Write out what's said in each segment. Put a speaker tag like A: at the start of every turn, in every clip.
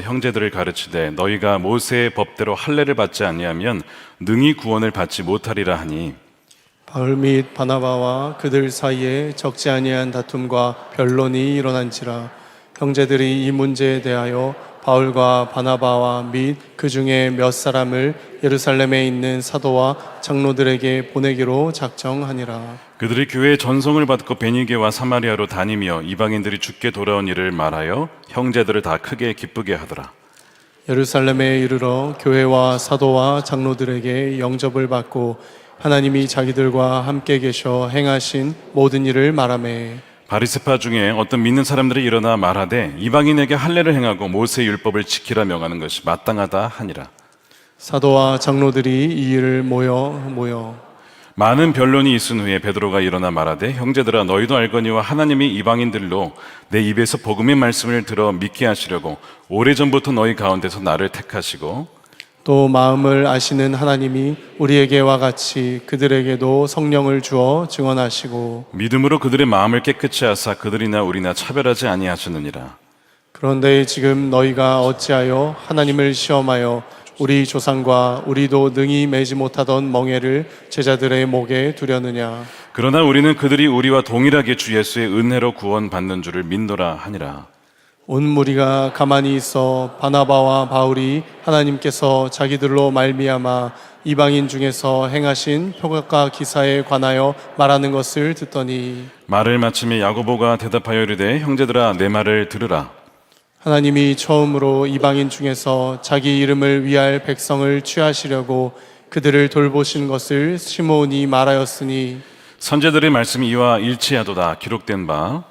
A: 형제들을 가르치되 너희가 모세의 법대로 할례를 받지 아니하면 능히 구원을 받지 못하리라 하니,
B: 바울 및 바나바와 그들 사이에 적지 아니한 다툼과 변론이 일어난지라. 형제들이 이 문제에 대하여 바울과 바나바와 및 그 중에 몇 사람을 예루살렘에 있는 사도와 장로들에게 보내기로 작정하니라.
A: 그들이 교회의 전송을 받고 베니게와 사마리아로 다니며 이방인들이 죽게 돌아온 일을 말하여 형제들을 다 크게 기쁘게 하더라.
B: 예루살렘에 이르러 교회와 사도와 장로들에게 영접을 받고 하나님이 자기들과 함께 계셔 행하신 모든 일을 말하매,
A: 바리새파 중에 어떤 믿는 사람들이 일어나 말하되 이방인에게 할례를 행하고 모세의 율법을 지키라 명하는 것이 마땅하다 하니라.
B: 사도와 장로들이 이 일을 모여
A: 많은 변론이 있은 후에 베드로가 일어나 말하되 형제들아, 너희도 알거니와 하나님이 이방인들로 내 입에서 복음의 말씀을 들어 믿게 하시려고 오래전부터 너희 가운데서 나를 택하시고,
B: 또 마음을 아시는 하나님이 우리에게와 같이 그들에게도 성령을 주어 증언하시고,
A: 믿음으로 그들의 마음을 깨끗이 하사 그들이나 우리나 차별하지 아니하셨느니라.
B: 그런데 지금 너희가 어찌하여 하나님을 시험하여 우리 조상과 우리도 능히 매지 못하던 멍에를 제자들의 목에 두려느냐.
A: 그러나 우리는 그들이 우리와 동일하게 주 예수의 은혜로 구원받는 줄을 믿노라 하니라.
B: 온 무리가 가만히 있어 바나바와 바울이 하나님께서 자기들로 말미암아 이방인 중에서 행하신 표적과 기사에 관하여 말하는 것을 듣더니,
A: 말을 마치며 야고보가 대답하여 이르되 형제들아, 내 말을 들으라.
B: 하나님이 처음으로 이방인 중에서 자기 이름을 위할 백성을 취하시려고 그들을 돌보신 것을 시므온이 말하였으니,
A: 선제들의 말씀이 이와 일치하도다. 기록된 바,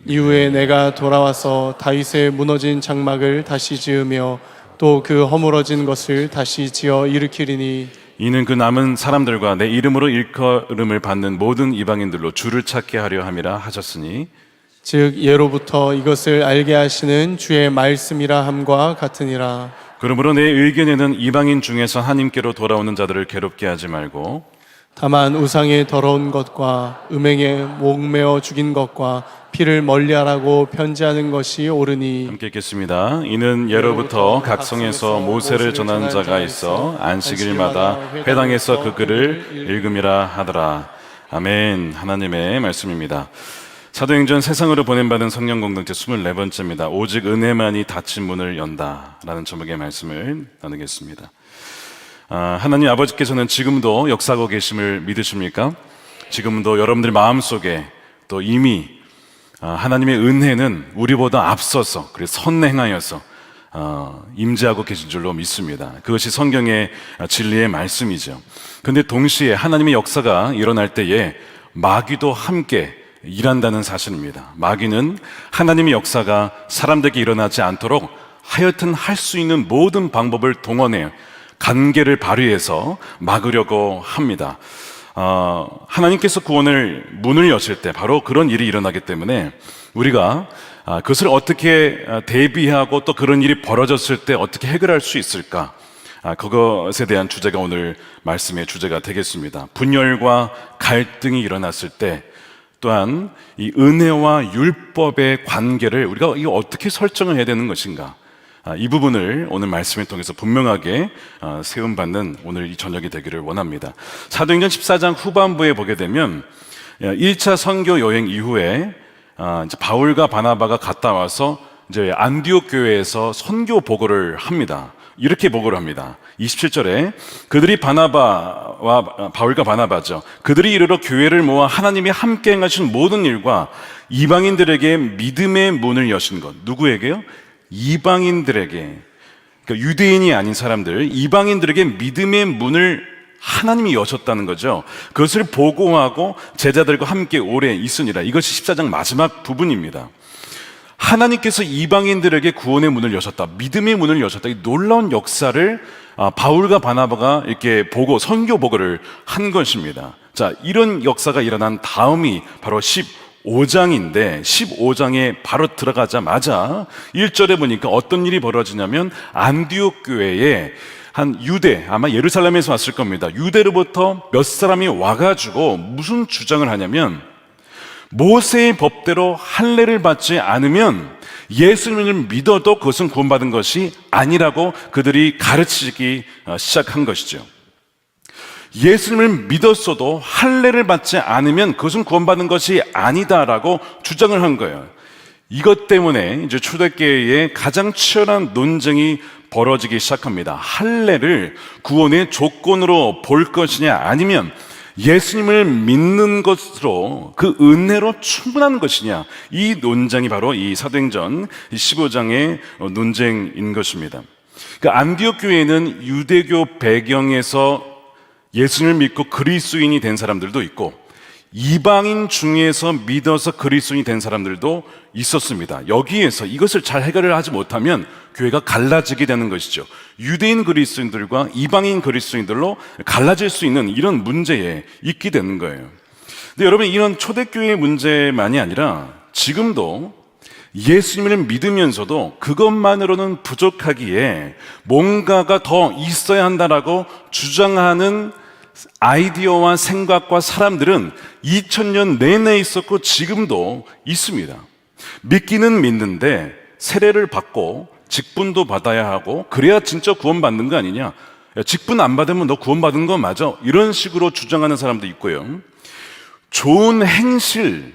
B: 이후에 내가 돌아와서 다윗의 무너진 장막을 다시 지으며 또 그 허물어진 것을 다시 지어 일으키리니,
A: 이는 그 남은 사람들과 내 이름으로 일컬음을 받는 모든 이방인들로 주를 찾게 하려 함이라 하셨으니,
B: 즉 예로부터 이것을 알게 하시는 주의 말씀이라 함과 같으니라.
A: 그러므로 내 의견에는 이방인 중에서 하나님께로 돌아오는 자들을 괴롭게 하지 말고
B: 다만 우상의 더러운 것과 음행에 목매어 죽인 것과 피를 멀리하라고 편지하는 것이 옳으니,
A: 함께 읽겠습니다. 이는 예로부터 각 성에서 모세를 전하는 자가 있어 안식일마다 회당에서 그 글을 읽음이라 하더라. 아멘. 하나님의 말씀입니다. 사도행전 세상으로 보냄받은 성령 공동체 24번째입니다. 오직 은혜만이 닫힌 문을 연다 라는 제목의 말씀을 나누겠습니다. 하나님 아버지께서는 지금도 역사하고 계심을 믿으십니까? 지금도 여러분들 마음속에 또 이미 하나님의 은혜는 우리보다 앞서서 그리고 선행하여서 임재하고 계신 줄로 믿습니다. 그것이 성경의 진리의 말씀이죠. 그런데 동시에 하나님의 역사가 일어날 때에 마귀도 함께 일한다는 사실입니다. 마귀는 하나님의 역사가 사람들에게 일어나지 않도록 하여튼 할 수 있는 모든 방법을 동원해 간계를 발휘해서 막으려고 합니다. 하나님께서 구원을 문을 여실 때 바로 그런 일이 일어나기 때문에 우리가 그것을 어떻게 대비하고 또 그런 일이 벌어졌을 때 어떻게 해결할 수 있을까? 그것에 대한 주제가 오늘 말씀의 주제가 되겠습니다. 분열과 갈등이 일어났을 때 또한 이 은혜와 율법의 관계를 우리가 이거 어떻게 설정을 해야 되는 것인가? 이 부분을 오늘 말씀을 통해서 분명하게 세움받는 오늘 이 저녁이 되기를 원합니다. 사도행전 14장 후반부에 보게 되면 1차 선교 여행 이후에 이제 바울과 바나바가 갔다 와서 이제 안디옥 교회에서 선교 보고를 합니다. 이렇게 보고를 합니다. 27절에 그들이 바울과 바나바죠. 그들이 이르러 교회를 모아 하나님이 함께 행하신 모든 일과 이방인들에게 믿음의 문을 여신 것. 누구에게요? 이방인들에게. 그러니까 유대인이 아닌 사람들, 이방인들에게 믿음의 문을 하나님이 여셨다는 거죠. 그것을 보고하고 제자들과 함께 오래 있으니라. 이것이 14장 마지막 부분입니다. 하나님께서 이방인들에게 구원의 문을 여셨다, 믿음의 문을 여셨다. 이 놀라운 역사를 바울과 바나바가 이렇게 보고 선교 보고를 한 것입니다. 자, 이런 역사가 일어난 다음이 바로 15장인데 15장에 바로 들어가자마자 1절에 보니까 어떤 일이 벌어지냐면 안디옥 교회에 한 유대, 아마 예루살렘에서 왔을 겁니다. 유대로부터 몇 사람이 와가지고 무슨 주장을 하냐면 모세의 법대로 할례를 받지 않으면 예수님을 믿어도 그것은 구원받은 것이 아니라고 그들이 가르치기 시작한 것이죠. 예수님을 믿었어도 할례를 받지 않으면 그것은 구원받는 것이 아니다라고 주장을 한 거예요. 이것 때문에 이제 초대교회에 가장 치열한 논쟁이 벌어지기 시작합니다. 할례를 구원의 조건으로 볼 것이냐, 아니면 예수님을 믿는 것으로 그 은혜로 충분한 것이냐, 이 논쟁이 바로 이 사도행전 15장의 논쟁인 것입니다. 그 안디옥 교회는 유대교 배경에서 예수님을 믿고 그리스도인이 된 사람들도 있고 이방인 중에서 믿어서 그리스도인이 된 사람들도 있었습니다. 여기에서 이것을 잘 해결을 하지 못하면 교회가 갈라지게 되는 것이죠. 유대인 그리스도인들과 이방인 그리스도인들로 갈라질 수 있는 이런 문제에 있게 되는 거예요. 근데 여러분, 이런 초대교회의 문제만이 아니라 지금도 예수님을 믿으면서도 그것만으로는 부족하기에 뭔가가 더 있어야 한다라고 주장하는 아이디어와 생각과 사람들은 2000년 내내 있었고 지금도 있습니다. 믿기는 믿는데 세례를 받고 직분도 받아야 하고 그래야 진짜 구원받는 거 아니냐, 야, 직분 안 받으면 너 구원받은 거 맞아, 이런 식으로 주장하는 사람도 있고요. 좋은 행실,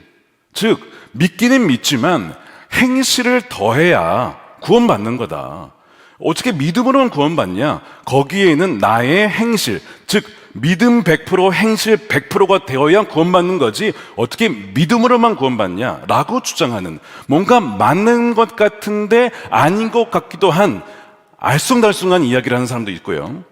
A: 즉 믿기는 믿지만 행실을 더해야 구원받는 거다. 어떻게 믿음으로만 구원받냐? 거기에는 나의 행실, 즉 믿음 100%, 행실 100%가 되어야 구원받는 거지 어떻게 믿음으로만 구원받냐? 라고 주장하는, 뭔가 맞는 것 같은데 아닌 것 같기도 한 알쏭달쏭한 이야기를 하는 사람도 있고요.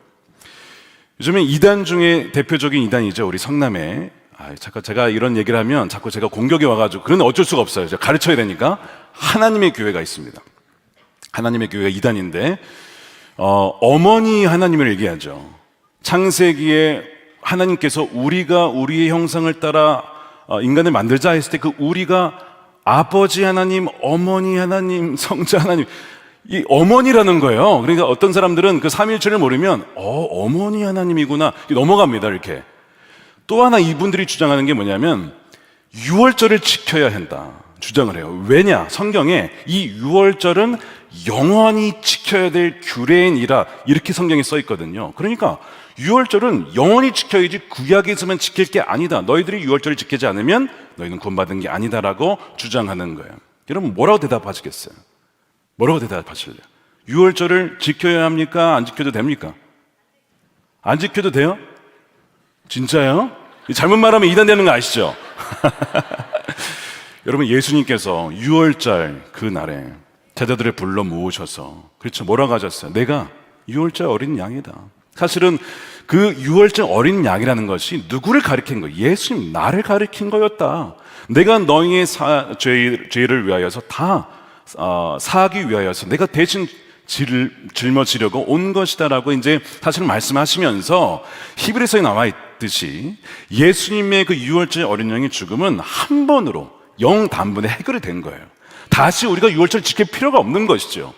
A: 요즘에 이단 중에 대표적인 이단이죠. 우리 성남에. 자꾸 제가 이런 얘기를 하면 자꾸 제가 공격이 와가지고, 그런데 어쩔 수가 없어요. 제가 가르쳐야 되니까. 하나님의 교회가 있습니다. 하나님의 교회가 이단인데 어머니 하나님을 얘기하죠. 창세기에 하나님께서 우리가 우리의 형상을 따라 인간을 만들자 했을 때 그 우리가 아버지 하나님, 어머니 하나님, 성자 하나님, 이 어머니라는 거예요. 그러니까 어떤 사람들은 그 삼위일체를 모르면 어머니 하나님이구나 넘어갑니다. 이렇게. 또 하나 이분들이 주장하는 게 뭐냐면 유월절을 지켜야 한다 주장을 해요. 왜냐? 성경에 이 유월절은 영원히 지켜야 될 규례인이라 이렇게 성경에 써 있거든요. 그러니까 유월절은 영원히 지켜야지 구약에서만 지킬 게 아니다. 너희들이 유월절을 지키지 않으면 너희는 구원받은 게 아니다라고 주장하는 거예요. 여러분, 뭐라고 대답하시겠어요? 뭐라고 대답하실래요? 유월절을 지켜야 합니까? 안 지켜도 됩니까? 안 지켜도 돼요? 진짜요? 잘못 말하면 이단되는 거 아시죠? 여러분, 예수님께서 유월절 그 날에 제자들을 불러 모으셔서, 그렇죠, 뭐라고 하셨어요? 내가 유월절 어린 양이다. 사실은 그 유월절 어린 양이라는 것이 누구를 가리킨 거예요? 예수님, 나를 가리킨 거였다. 내가 너희의 죄를 위하여서 다 사하기 위하여서 내가 대신 짊어지려고 온 것이다라고 이제 사실 말씀하시면서, 히브리서에 나와 있듯이 예수님의 그 유월절 어린 양의 죽음은 한 번으로 영단번에 해결이 된 거예요. 다시 우리가 유월절 지킬 필요가 없는 것이죠.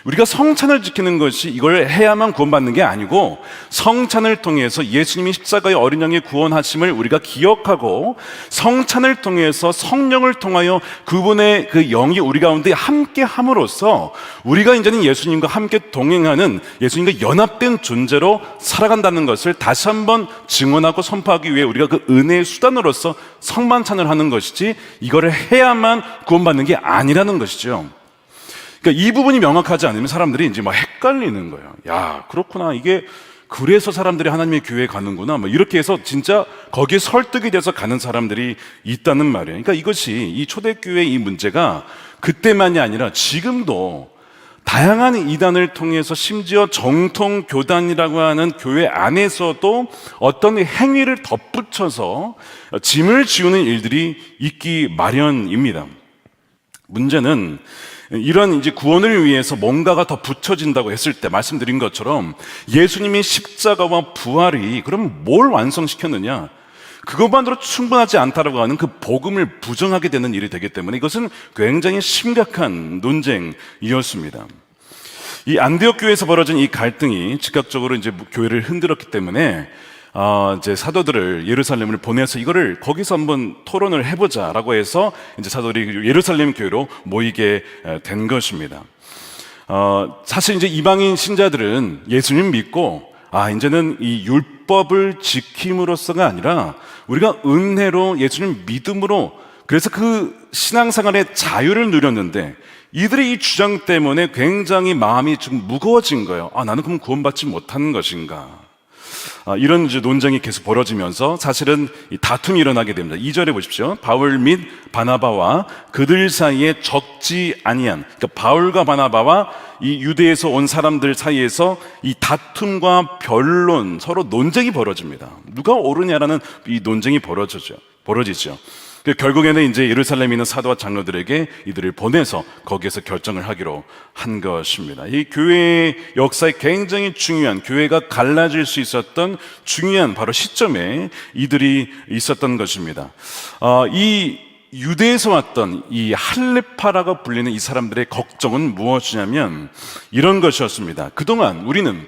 A: 우리가 성찬을 지키는 것이 이걸 해야만 구원받는 게 아니고, 성찬을 통해서 예수님이 십자가의 어린 양의 구원하심을 우리가 기억하고, 성찬을 통해서 성령을 통하여 그분의 그 영이 우리 가운데 함께 함으로써 우리가 이제는 예수님과 함께 동행하는, 예수님과 연합된 존재로 살아간다는 것을 다시 한번 증언하고 선포하기 위해 우리가 그 은혜의 수단으로서 성만찬을 하는 것이지, 이거를 해야만 구원받는 게 아니라는 것이죠. 그러니까 이 부분이 명확하지 않으면 사람들이 이제 막 헷갈리는 거예요. 야, 그렇구나. 이게 그래서 사람들이 하나님의 교회에 가는구나. 뭐 이렇게 해서 진짜 거기에 설득이 돼서 가는 사람들이 있다는 말이에요. 그러니까 이것이, 이 초대교회의 이 문제가 그때만이 아니라 지금도 다양한 이단을 통해서, 심지어 정통 교단이라고 하는 교회 안에서도 어떤 행위를 덧붙여서 짐을 지우는 일들이 있기 마련입니다. 문제는 이런 이제 구원을 위해서 뭔가가 더 붙여진다고 했을 때, 말씀드린 것처럼 예수님의 십자가와 부활이 그럼 뭘 완성시켰느냐? 그것만으로 충분하지 않다라고 하는 그 복음을 부정하게 되는 일이 되기 때문에 이것은 굉장히 심각한 논쟁이었습니다. 이 안디옥 교회에서 벌어진 이 갈등이 즉각적으로 이제 교회를 흔들었기 때문에 이제 사도들을 예루살렘을 보내서 이거를 거기서 한번 토론을 해보자라고 해서 이제 사도들이 예루살렘 교회로 모이게 된 것입니다. 사실 이제 이방인 신자들은 예수님 믿고 이제는 이 율법을 지킴으로써가 아니라 우리가 은혜로 예수님 믿음으로 그래서 그 신앙생활의 자유를 누렸는데 이들의 이 주장 때문에 굉장히 마음이 좀 무거워진 거예요. 나는 그럼 구원받지 못하는 것인가? 이런 이제 논쟁이 계속 벌어지면서 사실은 이 다툼이 일어나게 됩니다. 2절에 보십시오. 바울 및 바나바와 그들 사이에 적지 아니한, 그러니까 바울과 바나바와 이 유대에서 온 사람들 사이에서 이 다툼과 변론, 서로 논쟁이 벌어집니다. 누가 옳으냐라는 이 논쟁이 벌어지죠. 결국에는 이제 예루살렘에 있는 사도와 장로들에게 이들을 보내서 거기에서 결정을 하기로 한 것입니다. 이 교회의 역사에 굉장히 중요한, 교회가 갈라질 수 있었던 중요한 바로 시점에 이들이 있었던 것입니다. 이 유대에서 왔던 이 할레파라고 불리는 이 사람들의 걱정은 무엇이냐면 이런 것이었습니다. 그동안 우리는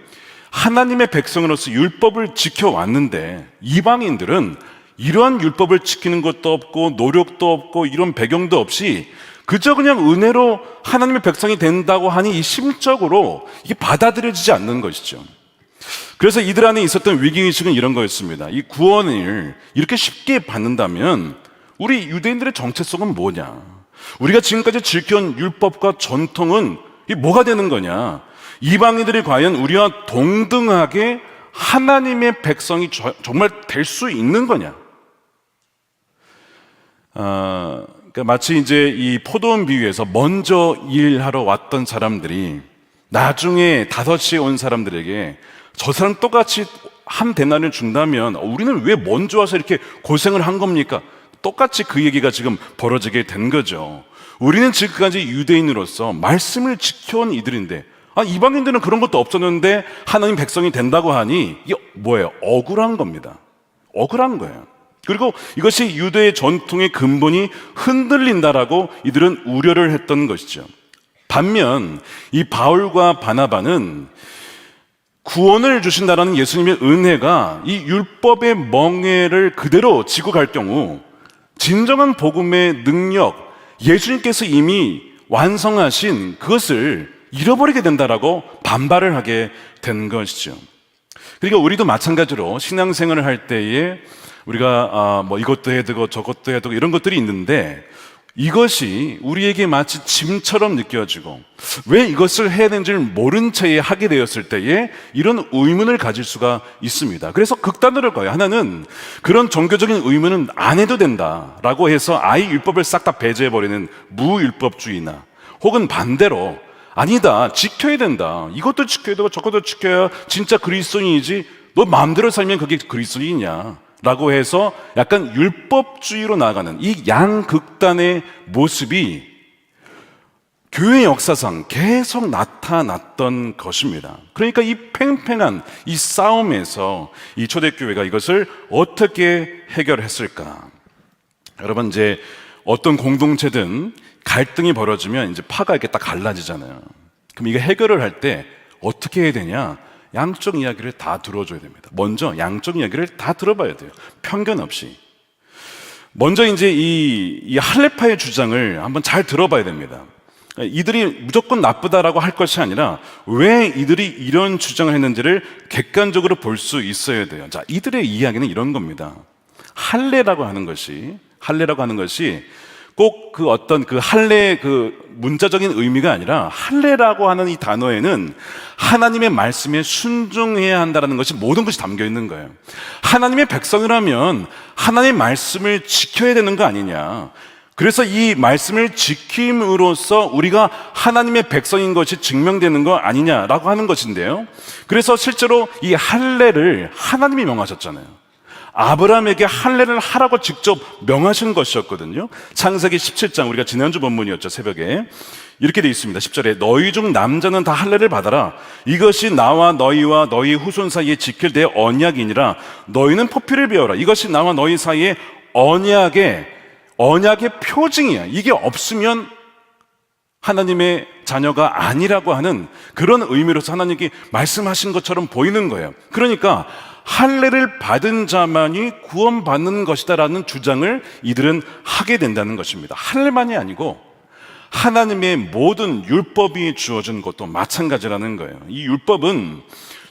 A: 하나님의 백성으로서 율법을 지켜왔는데 이방인들은 이러한 율법을 지키는 것도 없고 노력도 없고 이런 배경도 없이 그저 그냥 은혜로 하나님의 백성이 된다고 하니 이 심적으로 이게 받아들여지지 않는 것이죠. 그래서 이들 안에 있었던 위기의식은 이런 거였습니다. 이 구원을 이렇게 쉽게 받는다면 우리 유대인들의 정체성은 뭐냐? 우리가 지금까지 지켜온 율법과 전통은 이게 뭐가 되는 거냐? 이방인들이 과연 우리와 동등하게 하나님의 백성이 정말 될 수 있는 거냐? 그러니까 마치 이제 이 포도원 비유에서 먼저 일하러 왔던 사람들이 나중에 5시에 온 사람들에게 저 사람 똑같이 한 데나리를 준다면 우리는 왜 먼저 와서 이렇게 고생을 한 겁니까? 똑같이 그 얘기가 지금 벌어지게 된 거죠. 우리는 지금까지 유대인으로서 말씀을 지켜온 이들인데 이방인들은 그런 것도 없었는데 하나님 백성이 된다고 하니 이게 뭐예요? 억울한 겁니다. 억울한 거예요. 그리고 이것이 유대의 전통의 근본이 흔들린다라고 이들은 우려를 했던 것이죠. 반면 이 바울과 바나바는 구원을 주신다라는 예수님의 은혜가 이 율법의 멍에를 그대로 지고 갈 경우 진정한 복음의 능력, 예수님께서 이미 완성하신 그것을 잃어버리게 된다라고 반발을 하게 된 것이죠. 그러니까 우리도 마찬가지로 신앙생활을 할 때에 우리가 이것도 해야 되고 저것도 해야 되고 이런 것들이 있는데 이것이 우리에게 마치 짐처럼 느껴지고 왜 이것을 해야 되는지를 모른 채에 하게 되었을 때에 이런 의문을 가질 수가 있습니다. 그래서 극단으로 가요. 하나는 그런 종교적인 의문은 안 해도 된다라고 해서 아예 율법을 싹 다 배제해버리는 무율법주의나 혹은 반대로 아니다, 지켜야 된다, 이것도 지켜야 되고 저것도 지켜야 진짜 그리스도인이지 너 마음대로 살면 그게 그리스도인이냐 라고 해서 약간 율법주의로 나아가는 이 양극단의 모습이 교회 역사상 계속 나타났던 것입니다. 그러니까 이 팽팽한 이 싸움에서 이 초대교회가 이것을 어떻게 해결했을까? 여러분, 이제 어떤 공동체든 갈등이 벌어지면 이제 파가 이렇게 딱 갈라지잖아요. 그럼 이거 해결을 할 때 어떻게 해야 되냐? 양쪽 이야기를 다 들어줘야 됩니다. 먼저 양쪽 이야기를 다 들어봐야 돼요. 편견 없이. 먼저 이제 이 할레파의 주장을 한번 잘 들어봐야 됩니다. 이들이 무조건 나쁘다라고 할 것이 아니라 왜 이들이 이런 주장을 했는지를 객관적으로 볼 수 있어야 돼요. 자, 이들의 이야기는 이런 겁니다. 할례라고 하는 것이 꼭 그 어떤 그 할례의 그 문자적인 의미가 아니라 할례라고 하는 이 단어에는 하나님의 말씀에 순종해야 한다는 것이 모든 것이 담겨 있는 거예요. 하나님의 백성이라면 하나님의 말씀을 지켜야 되는 거 아니냐. 그래서 이 말씀을 지킴으로써 우리가 하나님의 백성인 것이 증명되는 거 아니냐라고 하는 것인데요. 그래서 실제로 이 할례를 하나님이 명하셨잖아요. 아브라함에게 할례를 하라고 직접 명하신 것이었거든요. 창세기 17장, 우리가 지난주 본문이었죠, 새벽에. 이렇게 되어 있습니다. 10절에 너희 중 남자는 다 할례를 받아라. 이것이 나와 너희와 너희 후손 사이에 지킬 내 언약이니라. 너희는 포피를 베어라. 이것이 나와 너희 사이에 언약의 표징이야. 이게 없으면 하나님의 자녀가 아니라고 하는 그런 의미로서 하나님께 말씀하신 것처럼 보이는 거예요. 그러니까 할례를 받은 자만이 구원받는 것이다라는 주장을 이들은 하게 된다는 것입니다. 할례만이 아니고 하나님의 모든 율법이 주어진 것도 마찬가지라는 거예요. 이 율법은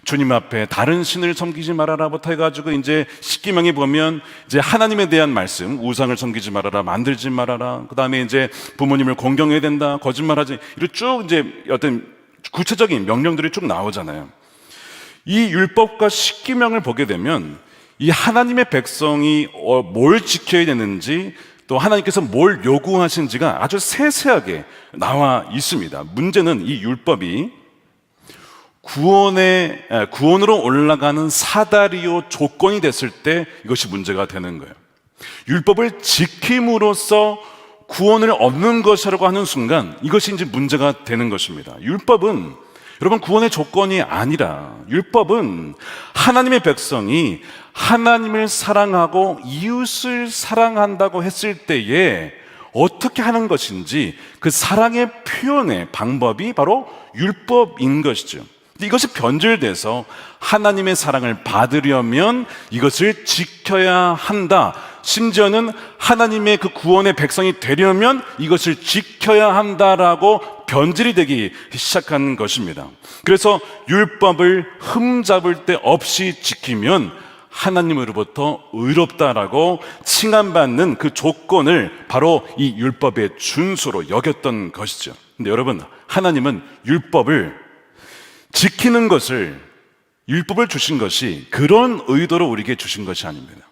A: 주님 앞에 다른 신을 섬기지 말아라부터 해가지고 이제 십계명에 보면 이제 하나님에 대한 말씀, 우상을 섬기지 말아라, 만들지 말아라, 그 다음에 이제 부모님을 공경해야 된다, 거짓말하지, 이렇게 쭉 이제 어떤 구체적인 명령들이 쭉 나오잖아요. 이 율법과 십계명을 보게 되면 이 하나님의 백성이 뭘 지켜야 되는지, 또 하나님께서 뭘 요구하신지가 아주 세세하게 나와 있습니다. 문제는 이 율법이 구원으로 올라가는 사다리요 조건이 됐을 때 이것이 문제가 되는 거예요. 율법을 지킴으로써 구원을 얻는 것이라고 하는 순간 이것이 이제 문제가 되는 것입니다. 율법은 여러분 구원의 조건이 아니라, 율법은 하나님의 백성이 하나님을 사랑하고 이웃을 사랑한다고 했을 때에 어떻게 하는 것인지 그 사랑의 표현의 방법이 바로 율법인 것이죠. 이것이 변질돼서 하나님의 사랑을 받으려면 이것을 지켜야 한다, 심지어는 하나님의 그 구원의 백성이 되려면 이것을 지켜야 한다라고 변질이 되기 시작한 것입니다. 그래서 율법을 흠잡을 데 없이 지키면 하나님으로부터 의롭다라고 칭함받는 그 조건을 바로 이 율법의 준수로 여겼던 것이죠. 근데 여러분, 하나님은 율법을 지키는 것을, 율법을 주신 것이 그런 의도로 우리에게 주신 것이 아닙니다.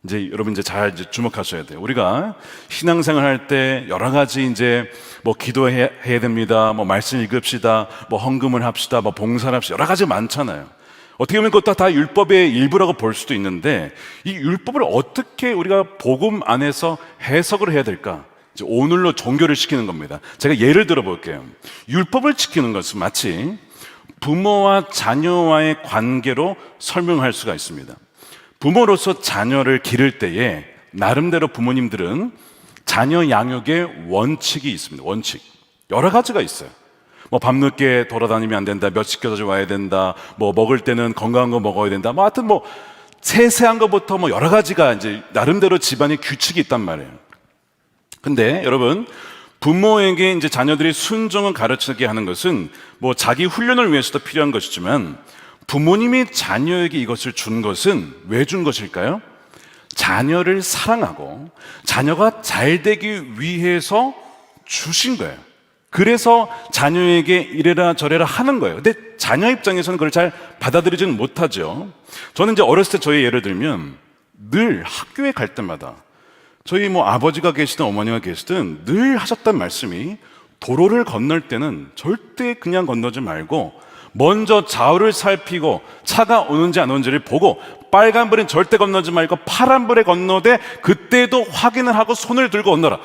A: 이제 여러분 이제 잘 주목하셔야 돼요. 우리가 신앙생활 할 때 여러 가지 이제 뭐 기도해야 됩니다, 뭐 말씀 읽읍시다, 뭐 헌금을 합시다, 뭐 봉사를 합시다, 여러 가지 많잖아요. 어떻게 보면 그것도 다 율법의 일부라고 볼 수도 있는데, 이 율법을 어떻게 우리가 복음 안에서 해석을 해야 될까? 이제 오늘로 종교를 시키는 겁니다. 제가 예를 들어 볼게요. 율법을 지키는 것은 마치 부모와 자녀와의 관계로 설명할 수가 있습니다. 부모로서 자녀를 기를 때에 나름대로 부모님들은 자녀 양육의 원칙이 있습니다. 원칙. 여러 가지가 있어요. 뭐 밤늦게 돌아다니면 안 된다, 몇 시까지 와야 된다, 뭐 먹을 때는 건강한 거 먹어야 된다, 뭐 하여튼 뭐 세세한 것부터 뭐 여러 가지가 이제 나름대로 집안의 규칙이 있단 말이에요. 근데 여러분, 부모에게 이제 자녀들이 순종을 가르치게 하는 것은 뭐 자기 훈련을 위해서도 필요한 것이지만, 부모님이 자녀에게 이것을 준 것은 왜 준 것일까요? 자녀를 사랑하고 자녀가 잘 되기 위해서 주신 거예요. 그래서 자녀에게 이래라 저래라 하는 거예요. 근데 자녀 입장에서는 그걸 잘 받아들이지는 못하죠. 저는 이제 어렸을 때 저희 예를 들면 늘 학교에 갈 때마다 저희 뭐 아버지가 계시든 어머니가 계시든 늘 하셨던 말씀이, 도로를 건널 때는 절대 그냥 건너지 말고 먼저 좌우를 살피고 차가 오는지 안 오는지를 보고, 빨간불은 절대 건너지 말고 파란불에 건너되 그때도 확인을 하고 손을 들고 건너라.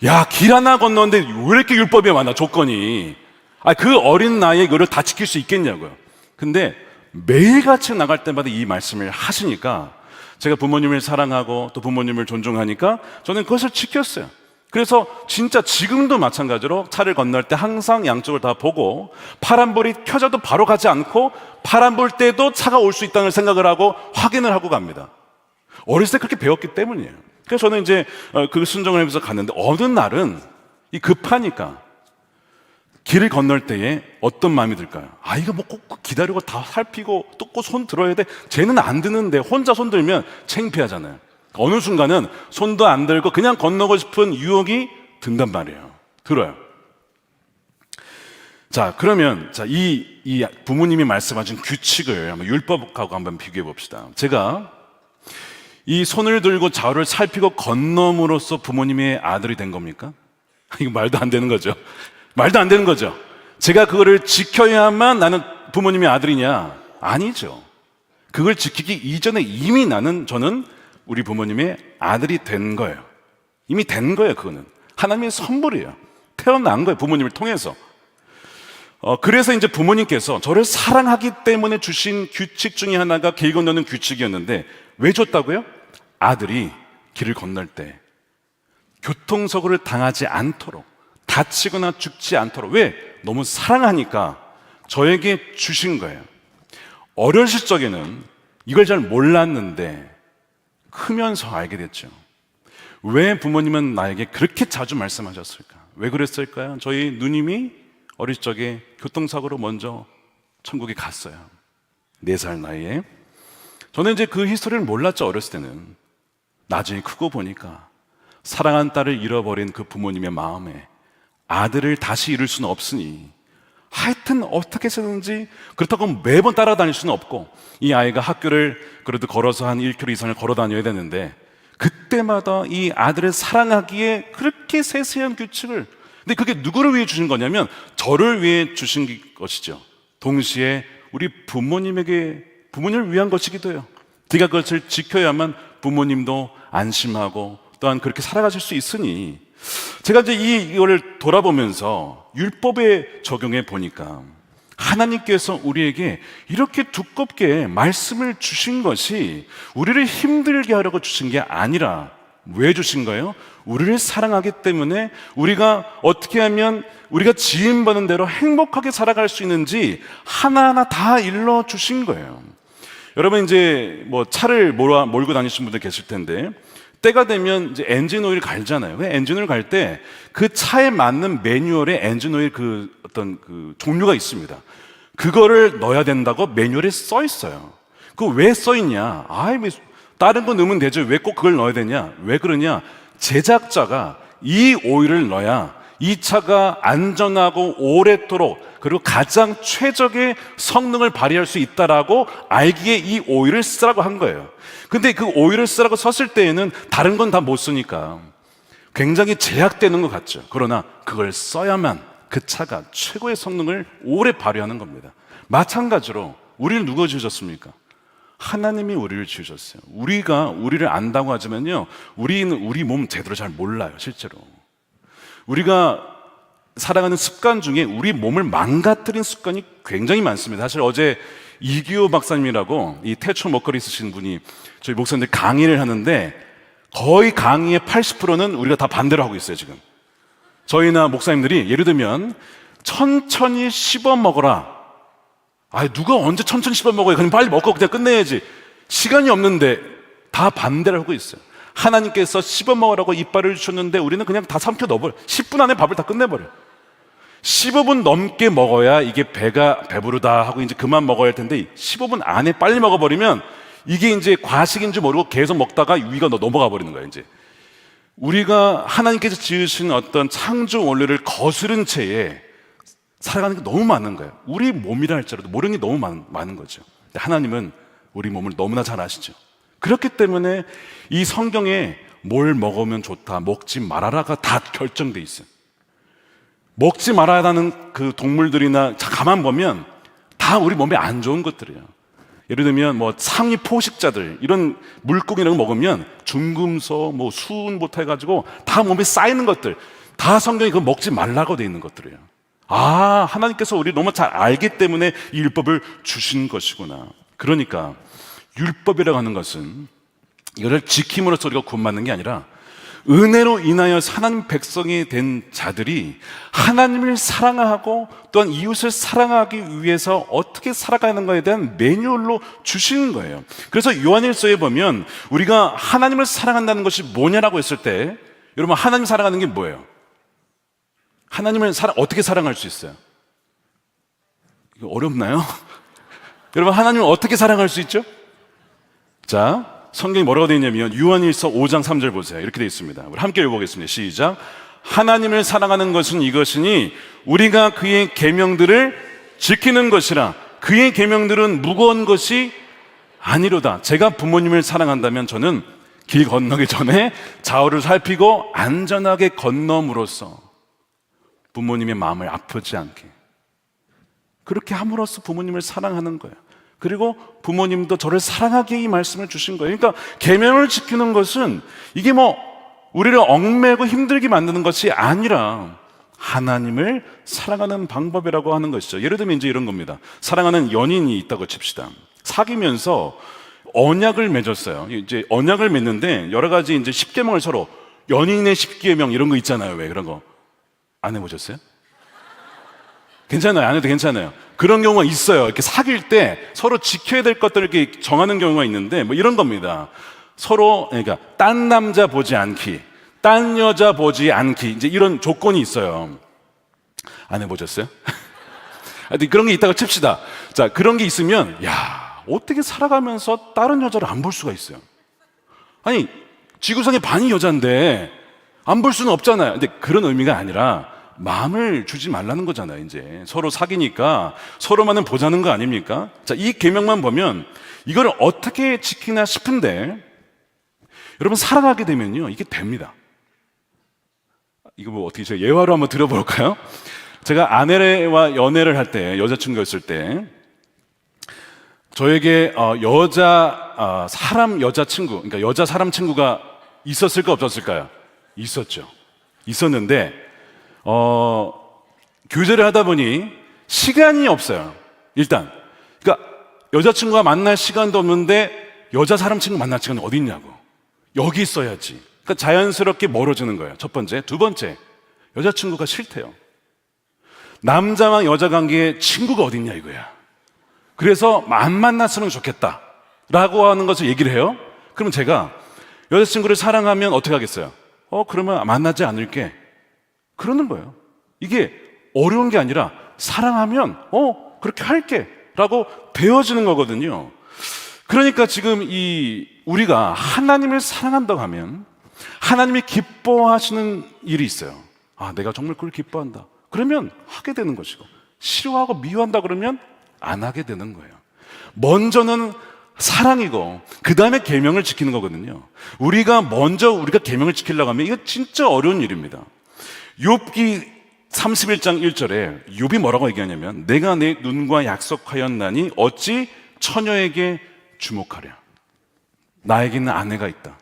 A: 야, 길 하나 건너는데 왜 이렇게 율법이 많아, 조건이. 그 어린 나이에 이거를 다 지킬 수 있겠냐고요. 근데 매일같이 나갈 때마다 이 말씀을 하시니까 제가 부모님을 사랑하고 또 부모님을 존중하니까 저는 그것을 지켰어요. 그래서 진짜 지금도 마찬가지로 차를 건널 때 항상 양쪽을 다 보고, 파란불이 켜져도 바로 가지 않고 파란불 때도 차가 올 수 있다는 생각을 하고 확인을 하고 갑니다. 어렸을 때 그렇게 배웠기 때문이에요. 그래서 저는 이제 그 순종을 하면서 갔는데, 어느 날은 이 급하니까 길을 건널 때에 어떤 마음이 들까요? 이거 뭐 꼭 기다리고 다 살피고 또 꼭 손 들어야 돼? 쟤는 안 드는데 혼자 손 들면 창피하잖아요. 어느 순간은 손도 안 들고 그냥 건너고 싶은 유혹이 든단 말이에요. 들어요. 자, 그러면 이 부모님이 말씀하신 규칙을 한번 율법하고 한번 비교해 봅시다. 제가 이 손을 들고 좌우를 살피고 건너므로써 부모님의 아들이 된 겁니까? 이거 말도 안 되는 거죠. 말도 안 되는 거죠. 제가 그거를 지켜야만 나는 부모님의 아들이냐? 아니죠. 그걸 지키기 이전에 이미 저는 우리 부모님의 아들이 된 거예요. 이미 된 거예요. 그거는 하나님의 선물이에요. 태어난 거예요, 부모님을 통해서. 그래서 이제 부모님께서 저를 사랑하기 때문에 주신 규칙 중에 하나가 길 건너는 규칙이었는데, 왜 줬다고요? 아들이 길을 건널 때 교통사고를 당하지 않도록, 다치거나 죽지 않도록. 왜? 너무 사랑하니까 저에게 주신 거예요. 어렸을 적에는 이걸 잘 몰랐는데 크면서 알게 됐죠. 왜 부모님은 나에게 그렇게 자주 말씀하셨을까? 왜 그랬을까요? 저희 누님이 어릴 적에 교통사고로 먼저 천국에 갔어요. 4살 나이에. 저는 이제 그 히스토리를 몰랐죠, 어렸을 때는. 나중에 크고 보니까 사랑한 딸을 잃어버린 그 부모님의 마음에 아들을 다시 잃을 수는 없으니 하여튼 어떻게 해서든지, 그렇다고 매번 따라다닐 수는 없고, 이 아이가 학교를 그래도 걸어서 한 1km 이상을 걸어 다녀야 되는데, 그때마다 이 아들을 사랑하기에 그렇게 세세한 규칙을, 근데 그게 누구를 위해 주신 거냐면 저를 위해 주신 것이죠. 동시에 우리 부모님을 위한 것이기도 해요. 제가 그것을 지켜야만 부모님도 안심하고 또한 그렇게 살아가실 수 있으니, 제가 이제 이걸 돌아보면서 율법에 적용해 보니까 하나님께서 우리에게 이렇게 두껍게 말씀을 주신 것이 우리를 힘들게 하려고 주신 게 아니라 왜 주신 거예요? 우리를 사랑하기 때문에 우리가 어떻게 하면 우리가 지음받은 대로 행복하게 살아갈 수 있는지 하나하나 다 일러 주신 거예요. 여러분 이제 뭐 차를 몰고 다니시는 분들 계실 텐데, 때가 되면 이제 엔진 오일 갈잖아요. 엔진 오일 갈 때 그 차에 맞는 매뉴얼에 엔진 오일 그 어떤 그 종류가 있습니다. 그거를 넣어야 된다고 매뉴얼에 써 있어요. 그거 왜 써 있냐? 다른 거 넣으면 되죠. 왜 꼭 그걸 넣어야 되냐? 왜 그러냐? 제작자가 이 오일을 넣어야 이 차가 안전하고 오래도록 그리고 가장 최적의 성능을 발휘할 수 있다라고 알기에 이 오일을 쓰라고 한 거예요. 근데 그 오일을 쓰라고 썼을 때에는 다른 건 다 못 쓰니까 굉장히 제약되는 것 같죠. 그러나 그걸 써야만 그 차가 최고의 성능을 오래 발휘하는 겁니다. 마찬가지로 우리를 누가 지으셨습니까? 하나님이 우리를 지으셨어요. 우리가 우리를 안다고 하지만요, 우리는 우리 몸 제대로 잘 몰라요. 실제로 우리가 살아가는 습관 중에 우리 몸을 망가뜨린 습관이 굉장히 많습니다. 사실 어제 이기호 박사님이라고 이 태초 먹거리 있으신 분이 저희 목사님들 강의를 하는데, 거의 강의의 80%는 우리가 다 반대로 하고 있어요. 지금 저희나 목사님들이 예를 들면 천천히 씹어 먹어라. 누가 언제 천천히 씹어 먹어요? 그냥 빨리 먹고 그냥 끝내야지. 시간이 없는데 다 반대를 하고 있어요. 하나님께서 씹어 먹으라고 이빨을 주셨는데 우리는 그냥 다 삼켜 넣어버려. 10분 안에 밥을 다 끝내버려. 15분 넘게 먹어야 이게 배가 배부르다 하고 이제 그만 먹어야 할 텐데, 15분 안에 빨리 먹어버리면 이게 이제 과식인 줄 모르고 계속 먹다가 위가 넘어가 버리는 거예요. 이제 우리가 하나님께서 지으신 어떤 창조 원리를 거스른 채에 살아가는 게 너무 많은 거예요. 우리 몸이라 할지라도 모르는 게 너무 많은 거죠. 근데 하나님은 우리 몸을 너무나 잘 아시죠. 그렇기 때문에 이 성경에 뭘 먹으면 좋다, 먹지 말아라가 다 결정돼 있어요. 먹지 말아야 하는 그 동물들이나 가만 보면 다 우리 몸에 안 좋은 것들이에요. 예를 들면 뭐 상위 포식자들, 이런 물고기 이런 거 먹으면 중금속, 뭐 수은부터 해가지고 다 몸에 쌓이는 것들, 다 성경이 그거 먹지 말라고 돼 있는 것들이에요. 하나님께서 우리 너무 잘 알기 때문에 이 율법을 주신 것이구나. 그러니까 율법이라고 하는 것은 이거를 지킴으로써 우리가 구원받는 게 아니라, 은혜로 인하여 하나님 백성이 된 자들이 하나님을 사랑하고 또한 이웃을 사랑하기 위해서 어떻게 살아가는 것에 대한 매뉴얼로 주시는 거예요. 그래서 요한일서에 보면 우리가 하나님을 사랑한다는 것이 뭐냐라고 했을 때, 여러분 하나님 사랑하는 게 뭐예요? 하나님을 어떻게 사랑할 수 있어요? 이거 어렵나요? 여러분 하나님을 어떻게 사랑할 수 있죠? 자, 성경이 뭐라고 되어 있냐면 요한일서 5장 3절 보세요. 이렇게 되어 있습니다. 우리 함께 읽어보겠습니다. 시작. 하나님을 사랑하는 것은 이것이니 우리가 그의 계명들을 지키는 것이라. 그의 계명들은 무거운 것이 아니로다. 제가 부모님을 사랑한다면 저는 길 건너기 전에 좌우를 살피고 안전하게 건너므로써 부모님의 마음을 아프지 않게, 그렇게 함으로써 부모님을 사랑하는 거예요. 그리고 부모님도 저를 사랑하게 이 말씀을 주신 거예요. 그러니까 계명을 지키는 것은 이게 뭐 우리를 얽매고 힘들게 만드는 것이 아니라 하나님을 사랑하는 방법이라고 하는 것이죠. 예를 들면 이제 이런 겁니다. 사랑하는 연인이 있다고 칩시다. 사귀면서 언약을 맺었어요. 이제 언약을 맺는데 여러 가지 이제 10계명을 서로, 연인의 10계명 이런 거 있잖아요. 왜 그런 거 안 해보셨어요? 괜찮아요. 안 해도 괜찮아요. 그런 경우가 있어요. 이렇게 사귈 때 서로 지켜야 될 것들을 이렇게 정하는 경우가 있는데 뭐 이런 겁니다. 서로 그러니까 딴 남자 보지 않기, 딴 여자 보지 않기, 이제 이런 조건이 있어요. 안 해보셨어요? 하여튼 그런 게 있다고 칩시다. 자, 그런 게 있으면 야, 어떻게 살아가면서 다른 여자를 안 볼 수가 있어요? 아니, 지구상의 반이 여자인데 안 볼 수는 없잖아요. 근데 그런 의미가 아니라 마음을 주지 말라는 거잖아요. 이제 서로 사귀니까 서로만은 보자는 거 아닙니까? 자, 이 계명만 보면 이걸 어떻게 지키나 싶은데 여러분 살아가게 되면요, 이게 됩니다. 이거 뭐 어떻게 제가 예화로 한번 들어볼까요? 제가 아내와 연애를 할 때, 여자친구가 있을 때 저에게 사람 여자친구, 그러니까 여자 사람 친구가 있었을까 없었을까요? 있었죠. 있었는데 교제를 하다 보니 시간이 없어요. 일단 그러니까 여자친구가 만날 시간도 없는데 여자 사람 친구 만날 시간이 어디 있냐고. 여기 있어야지. 그러니까 자연스럽게 멀어지는 거예요. 첫 번째. 두 번째, 여자친구가 싫대요. 남자와 여자 관계에 친구가 어디 있냐 이거야. 그래서 안 만났으면 좋겠다 라고 하는 것을 얘기를 해요. 그러면 제가 여자친구를 사랑하면 어떻게 하겠어요? 그러면 만나지 않을게. 그러는 거예요. 이게 어려운 게 아니라 사랑하면 그렇게 할게 라고 되어지는 거거든요. 그러니까 지금 우리가 하나님을 사랑한다고 하면 하나님이 기뻐하시는 일이 있어요. 내가 정말 그걸 기뻐한다. 그러면 하게 되는 것이고, 싫어하고 미워한다 그러면 안 하게 되는 거예요. 먼저는 사랑이고 그 다음에 계명을 지키는 거거든요. 우리가 계명을 지키려고 하면 이거 진짜 어려운 일입니다. 욥기 31장 1절에 욥이 뭐라고 얘기하냐면 내가 내 눈과 약속하였나니 어찌 처녀에게 주목하랴. 나에게는 아내가 있다.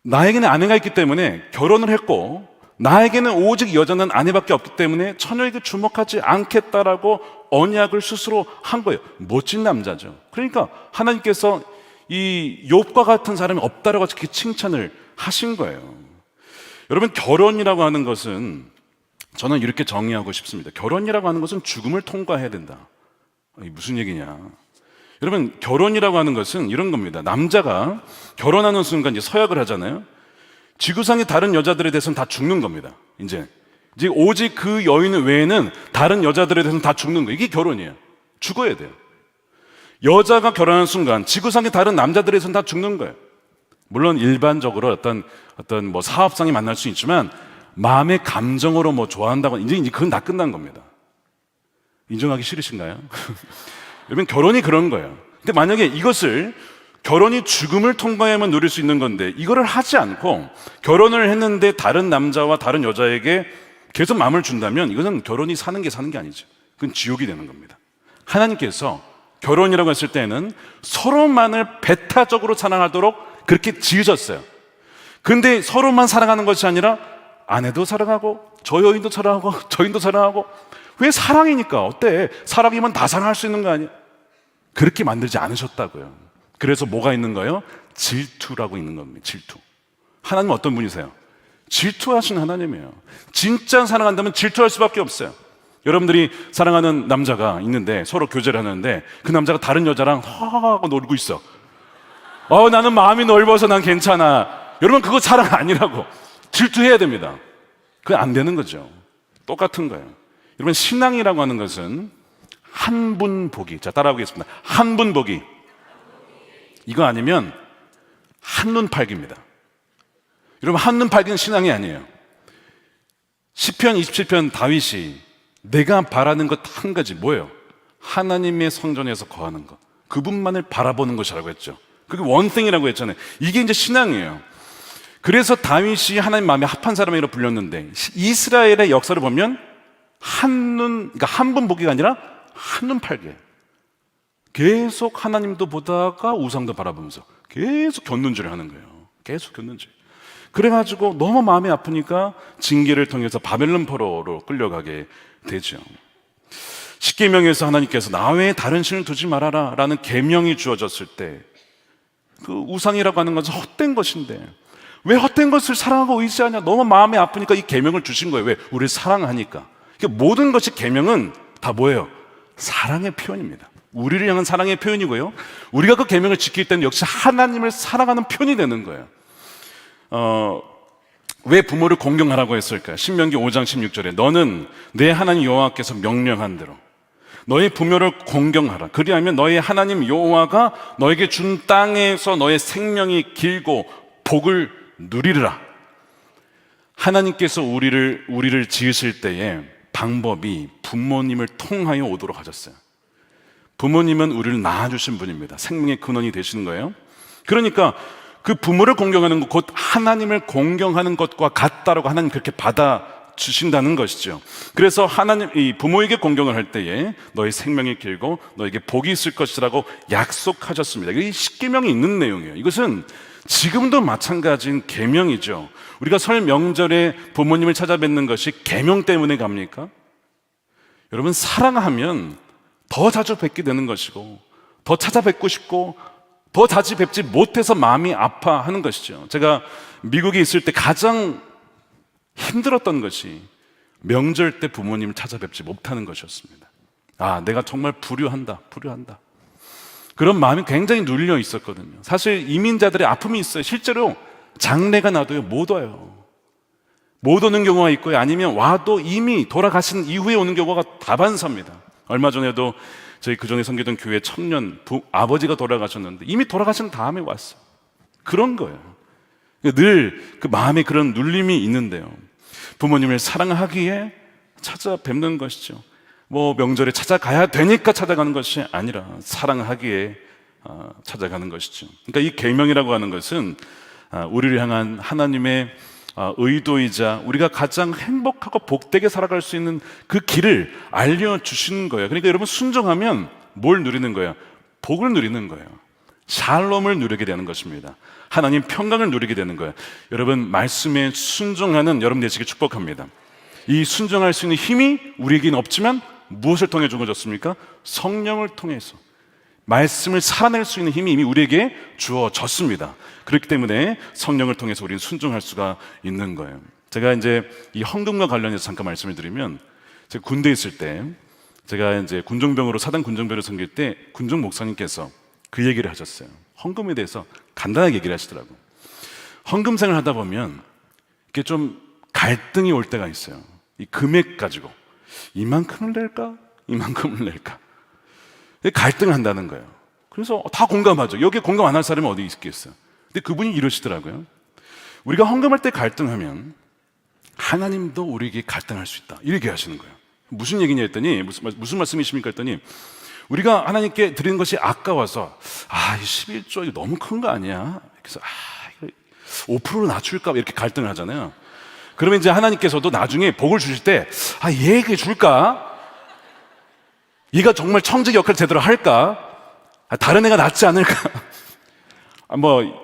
A: 나에게는 아내가 있기 때문에 결혼을 했고 나에게는 오직 여자는 아내밖에 없기 때문에 처녀에게 주목하지 않겠다라고 언약을 스스로 한 거예요. 멋진 남자죠. 그러니까 하나님께서 이 욥과 같은 사람이 없다라고 이렇게 칭찬을 하신 거예요. 여러분, 결혼이라고 하는 것은 저는 이렇게 정의하고 싶습니다. 결혼이라고 하는 것은 죽음을 통과해야 된다. 이게 무슨 얘기냐? 여러분, 결혼이라고 하는 것은 이런 겁니다. 남자가 결혼하는 순간 이제 서약을 하잖아요. 지구상의 다른 여자들에 대해서는 다 죽는 겁니다. 이제 오직 그 여인 외에는 다른 여자들에 대해서는 다 죽는 거예요. 이게 결혼이에요. 죽어야 돼요. 여자가 결혼하는 순간 지구상의 다른 남자들에 대해서는 다 죽는 거예요. 물론 일반적으로 어떤 뭐 사업상이 만날 수 있지만 마음의 감정으로 뭐 좋아한다고 이제 그건 다 끝난 겁니다. 인정하기 싫으신가요? 여러분, 결혼이 그런 거예요. 근데 만약에 결혼이 죽음을 통과해야만 누릴 수 있는 건데 이거를 하지 않고 결혼을 했는데 다른 남자와 다른 여자에게 계속 마음을 준다면 이것은 결혼이 사는 게 아니죠. 그건 지옥이 되는 겁니다. 하나님께서 결혼이라고 했을 때는 서로만을 배타적으로 사랑하도록 그렇게 지으셨어요. 근데 서로만 사랑하는 것이 아니라 아내도 사랑하고 저 여인도 사랑하고 저 여인도 사랑하고. 왜? 사랑이니까. 어때? 사랑이면 다 사랑할 수 있는 거 아니야? 그렇게 만들지 않으셨다고요. 그래서 뭐가 있는 거예요? 질투라고 있는 겁니다. 질투. 하나님은 어떤 분이세요? 질투하시는 하나님이에요. 진짜 사랑한다면 질투할 수밖에 없어요. 여러분들이 사랑하는 남자가 있는데 서로 교제를 하는데 그 남자가 다른 여자랑 하하하고 놀고 있어. 나는 마음이 넓어서 난 괜찮아. 여러분, 그거 사랑 아니라고. 질투해야 됩니다. 그건 안 되는 거죠. 똑같은 거예요. 여러분, 신앙이라고 하는 것은 한 분 보기. 자, 따라하겠습니다. 한 분 보기. 이거 아니면 한눈 팔기입니다. 여러분, 한눈 팔기는 신앙이 아니에요. 시편 27편 다윗이 내가 바라는 것 한 가지 뭐예요? 하나님의 성전에서 거하는 것, 그분만을 바라보는 것이라고 했죠. 그게 원생이라고 했잖아요. 이게 이제 신앙이에요. 그래서 다윗이 하나님 마음에 합한 사람이라고 불렸는데 이스라엘의 역사를 보면 그러니까 한 분 보기가 아니라 한눈 팔기. 계속 하나님도 보다가 우상도 바라보면서 계속 곁눈질을 하는 거예요. 계속 곁눈질. 그래가지고 너무 마음이 아프니까 징계를 통해서 바벨론 포로로 끌려가게 되죠. 십계명에서 하나님께서 나 외에 다른 신을 두지 말아라 라는 계명이 주어졌을 때 그 우상이라고 하는 것은 헛된 것인데 왜 헛된 것을 사랑하고 의지하냐? 너무 마음이 아프니까 이 계명을 주신 거예요. 왜? 우리를 사랑하니까. 모든 것이 계명은 다 뭐예요? 사랑의 표현입니다. 우리를 향한 사랑의 표현이고요. 우리가 그 계명을 지킬 때는 역시 하나님을 사랑하는 표현이 되는 거예요. 왜 부모를 공경하라고 했을까요? 신명기 5장 16절에 너는 내 하나님 여호와께서 명령한 대로 너의 부모를 공경하라. 그리하면 너의 하나님 여호와가 너에게 준 땅에서 너의 생명이 길고 복을 누리리라. 하나님께서 우리를 지으실 때에 방법이 부모님을 통하여 오도록 하셨어요. 부모님은 우리를 낳아주신 분입니다. 생명의 근원이 되시는 거예요. 그러니까 그 부모를 공경하는 것, 곧 하나님을 공경하는 것과 같다라고 하나님 그렇게 받아주신다는 것이죠. 그래서 이 부모에게 공경을 할 때에 너의 생명이 길고 너에게 복이 있을 것이라고 약속하셨습니다. 이 십계명이 있는 내용이에요. 이것은 지금도 마찬가지인 계명이죠. 우리가 설 명절에 부모님을 찾아뵙는 것이 계명 때문에 갑니까? 여러분, 사랑하면 더 자주 뵙게 되는 것이고 더 찾아뵙고 싶고 더 자주 뵙지 못해서 마음이 아파하는 것이죠. 제가 미국에 있을 때 가장 힘들었던 것이 명절 때 부모님을 찾아뵙지 못하는 것이었습니다. 내가 정말 불효한다. 그런 마음이 굉장히 눌려 있었거든요. 사실 이민자들의 아픔이 있어요. 실제로 장례가 나도요 못 와요. 못 오는 경우가 있고요, 아니면 와도 이미 돌아가신 이후에 오는 경우가 다반사입니다. 얼마 전에도 저희 그전에 섬기던 교회 청년 아버지가 돌아가셨는데 이미 돌아가신 다음에 왔어요. 그런 거예요. 늘 그 마음에 그런 눌림이 있는데요, 부모님을 사랑하기에 찾아뵙는 것이죠. 명절에 찾아가야 되니까 찾아가는 것이 아니라 사랑하기에 찾아가는 것이죠. 그러니까 이 계명이라고 하는 것은 우리를 향한 하나님의 의도이자 우리가 가장 행복하고 복되게 살아갈 수 있는 그 길을 알려주시는 거예요. 그러니까 여러분, 순종하면 뭘 누리는 거예요? 복을 누리는 거예요. 샬롬을 누리게 되는 것입니다. 하나님 평강을 누리게 되는 거예요. 여러분, 말씀에 순종하는 여러분 되시길 축복합니다. 이 순종할 수 있는 힘이 우리에게는 없지만 무엇을 통해 주어졌습니까? 성령을 통해서 말씀을 살아낼 수 있는 힘이 이미 우리에게 주어졌습니다. 그렇기 때문에 성령을 통해서 우리는 순종할 수가 있는 거예요. 제가 이제 이 헌금과 관련해서 잠깐 말씀을 드리면, 제가 군대에 있을 때, 제가 이제 군종병으로 사단 군종병으로 섬길 때 군종 목사님께서 그 얘기를 하셨어요. 헌금에 대해서 간단하게 얘기를 하시더라고요. 헌금 생활을 하다 보면 이게 좀 갈등이 올 때가 있어요. 이 금액 가지고 이만큼을 낼까? 이만큼을 낼까? 갈등을 한다는 거예요. 그래서 다 공감하죠. 여기에 공감 안 할 사람이 어디 있겠어요? 근데 그분이 이러시더라고요. 우리가 헌금할 때 갈등하면 하나님도 우리에게 갈등할 수 있다, 이렇게 하시는 거예요. 무슨 얘기냐 했더니, 무슨 말씀이십니까 했더니, 우리가 하나님께 드리는 것이 아까워서 이 11조 이거 너무 큰 거 아니야? 그래서 5%로 낮출까? 이렇게 갈등을 하잖아요. 그러면 이제 하나님께서도 나중에 복을 주실 때 얘에게 줄까? 얘가 정말 청지기 역할을 제대로 할까? 다른 애가 낫지 않을까?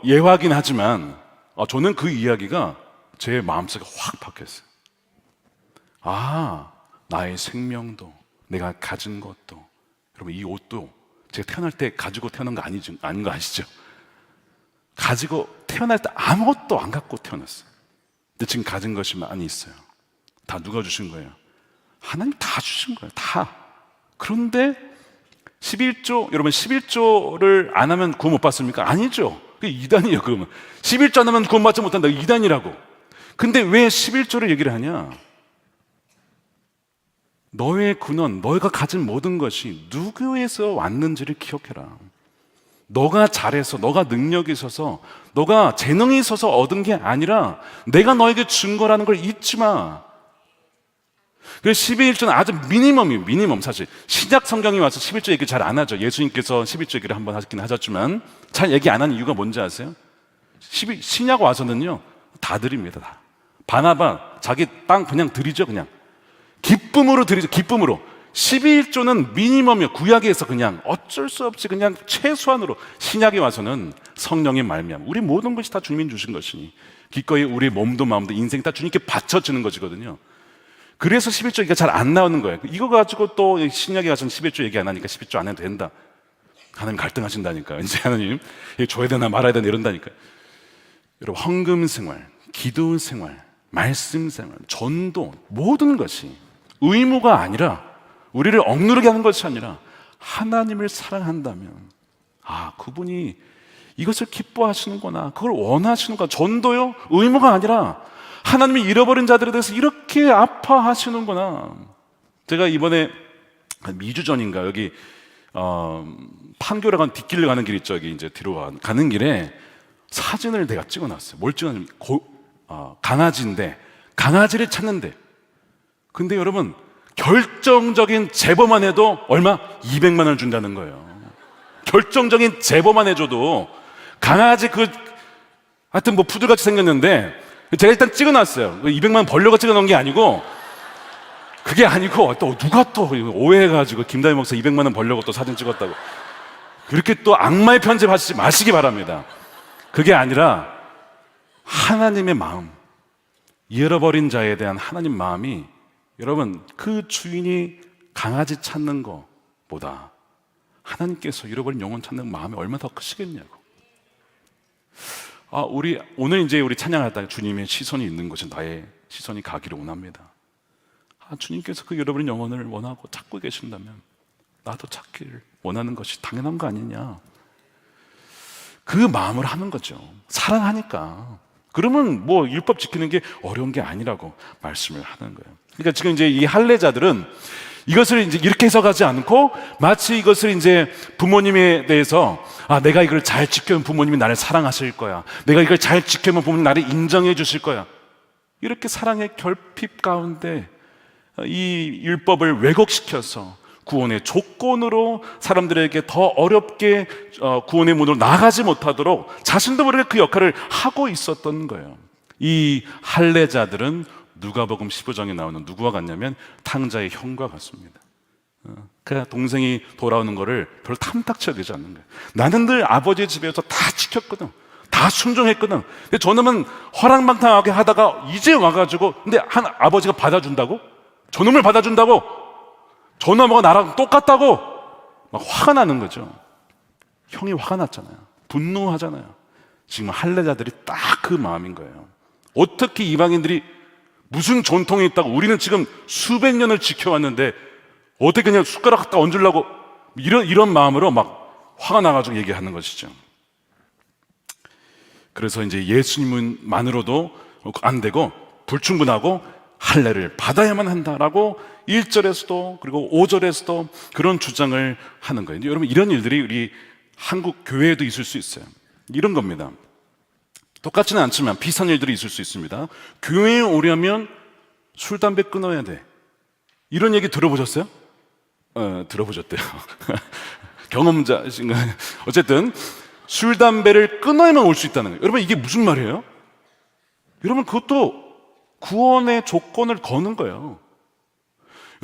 A: 예화긴 하지만 저는 그 이야기가 제 마음속에 확 박혔어요. 나의 생명도, 내가 가진 것도, 여러분, 이 옷도 제가 태어날 때 가지고 태어난 거 아닌 거 아시죠? 가지고 태어날 때 아무것도 안 갖고 태어났어요. 근데 지금 가진 것이 많이 있어요. 다 누가 주신 거예요? 하나님 다 주신 거예요. 다. 그런데 11조, 여러분, 11조를 안 하면 구원 못 받습니까? 아니죠. 그게 이단이에요. 그러면 11조 안 하면 구원 받지 못한다, 이단이라고. 근데 왜 11조를 얘기를 하냐? 너의 근원, 너희가 가진 모든 것이 누구에서 왔는지를 기억해라. 너가 잘해서, 너가 능력이 있어서, 너가 재능이 있어서 얻은 게 아니라 내가 너에게 준 거라는 걸 잊지 마. 그래서 11조는 아주 미니멈이에요. 미니멈. 사실 신약 성경이 와서 11조 얘기 잘 안 하죠. 예수님께서 11조 얘기를 한번 하긴 하셨지만 잘 얘기 안 하는 이유가 뭔지 아세요? 신약 와서는요 다 드립니다. 다. 바나바 자기 땅 그냥 드리죠. 그냥 기쁨으로 드리죠. 기쁨으로. 11조는 미니멈이에요. 구약에서 그냥 어쩔 수 없이 그냥 최소한으로. 신약에 와서는 성령의 말미암아 우리 모든 것이 다 주님 주신 것이니 기꺼이 우리 몸도 마음도 인생 다 주님께 바쳐지는 것이거든요. 그래서 11조 얘기가 잘 안 나오는 거예요. 이거 가지고 또 신약에 가서는 11조 얘기 안 하니까 11조 안 해도 된다. 하나님 갈등하신다니까요. 이제 하나님 줘야 되나 말아야 되나 이런다니까요. 여러분, 헌금 생활, 기도 생활, 말씀 생활, 전도, 모든 것이 의무가 아니라 우리를 억누르게 하는 것이 아니라 하나님을 사랑한다면 그분이 이것을 기뻐하시는구나, 그걸 원하시는구나. 전도요? 의무가 아니라 하나님이 잃어버린 자들에 대해서 이렇게 아파하시는구나. 제가 이번에 한 2주 전인가 여기 판교라고 하는 뒷길을 가는 길 있죠. 여기 이제 뒤로 가는 길에 사진을 내가 찍어놨어요. 뭘 찍었냐면 강아지인데 강아지를 찾는데, 근데 여러분 결정적인 제보만 해도 얼마? 200만 원을 준다는 거예요. 결정적인 제보만 해줘도 강아지 하여튼 뭐 푸들같이 생겼는데 제가 일단 찍어놨어요. 200만 원 벌려고 찍어놓은 게 아니고, 그게 아니고 또 누가 또 오해해가지고 김다희 목사 200만 원 벌려고 또 사진 찍었다고 그렇게 또 악마의 편집하시지 마시기 바랍니다. 그게 아니라 하나님의 마음, 잃어버린 자에 대한 하나님 마음이, 여러분 그 주인이 강아지 찾는 것보다 하나님께서 잃어버린 영혼 찾는 마음이 얼마나 더 크시겠냐고. 오늘 이제 우리 찬양하다 주님의 시선이 있는 곳에 나의 시선이 가기를 원합니다. 주님께서 그 잃어버린 영혼을 원하고 찾고 계신다면 나도 찾기를 원하는 것이 당연한 거 아니냐, 그 마음을 하는 거죠. 사랑하니까. 그러면 뭐 율법 지키는 게 어려운 게 아니라고 말씀을 하는 거예요. 그러니까 지금 이제 이 할례자들은 이것을 이제 이렇게 해석하지 않고 마치 이것을 이제 부모님에 대해서 내가 이걸 잘 지키면 부모님이 나를 사랑하실 거야, 내가 이걸 잘 지키면 부모님이 나를 인정해 주실 거야, 이렇게 사랑의 결핍 가운데 이 율법을 왜곡시켜서 구원의 조건으로 사람들에게 더 어렵게 구원의 문으로 나가지 못하도록 자신도 모르게 그 역할을 하고 있었던 거예요. 이 할례자들은 누가복음 15장에 나오는 누구와 같냐면 탕자의 형과 같습니다. 그 동생이 돌아오는 거를 별로 탐탁치 여기지 않는 거예요. 나는 늘 아버지 집에서 다 지켰거든, 다 순종했거든. 근데 저놈은 허랑방탕하게 하다가 이제 와가지고, 근데 아버지가 받아준다고? 저놈을 받아준다고? 저놈하고 나랑 똑같다고? 막 화가 나는 거죠. 형이 화가 났잖아요. 분노하잖아요. 지금 할례자들이 딱 그 마음인 거예요. 어떻게 이방인들이 무슨 전통이 있다고, 우리는 지금 수백 년을 지켜왔는데 어떻게 그냥 숟가락 갖다 얹으려고, 이런 마음으로 막 화가 나가지고 얘기하는 것이죠. 그래서 이제 예수님만으로도 안 되고 불충분하고 할례를 받아야만 한다라고 1절에서도 그리고 5절에서도 그런 주장을 하는 거예요. 여러분, 이런 일들이 우리 한국 교회에도 있을 수 있어요. 이런 겁니다. 똑같지는 않지만 비슷한 일들이 있을 수 있습니다. 교회에 오려면 술, 담배 끊어야 돼, 이런 얘기 들어보셨어요? 들어보셨대요. 경험자신가요? 어쨌든 술, 담배를 끊어야만 올 수 있다는 거예요. 여러분, 이게 무슨 말이에요? 여러분, 그것도 구원의 조건을 거는 거예요.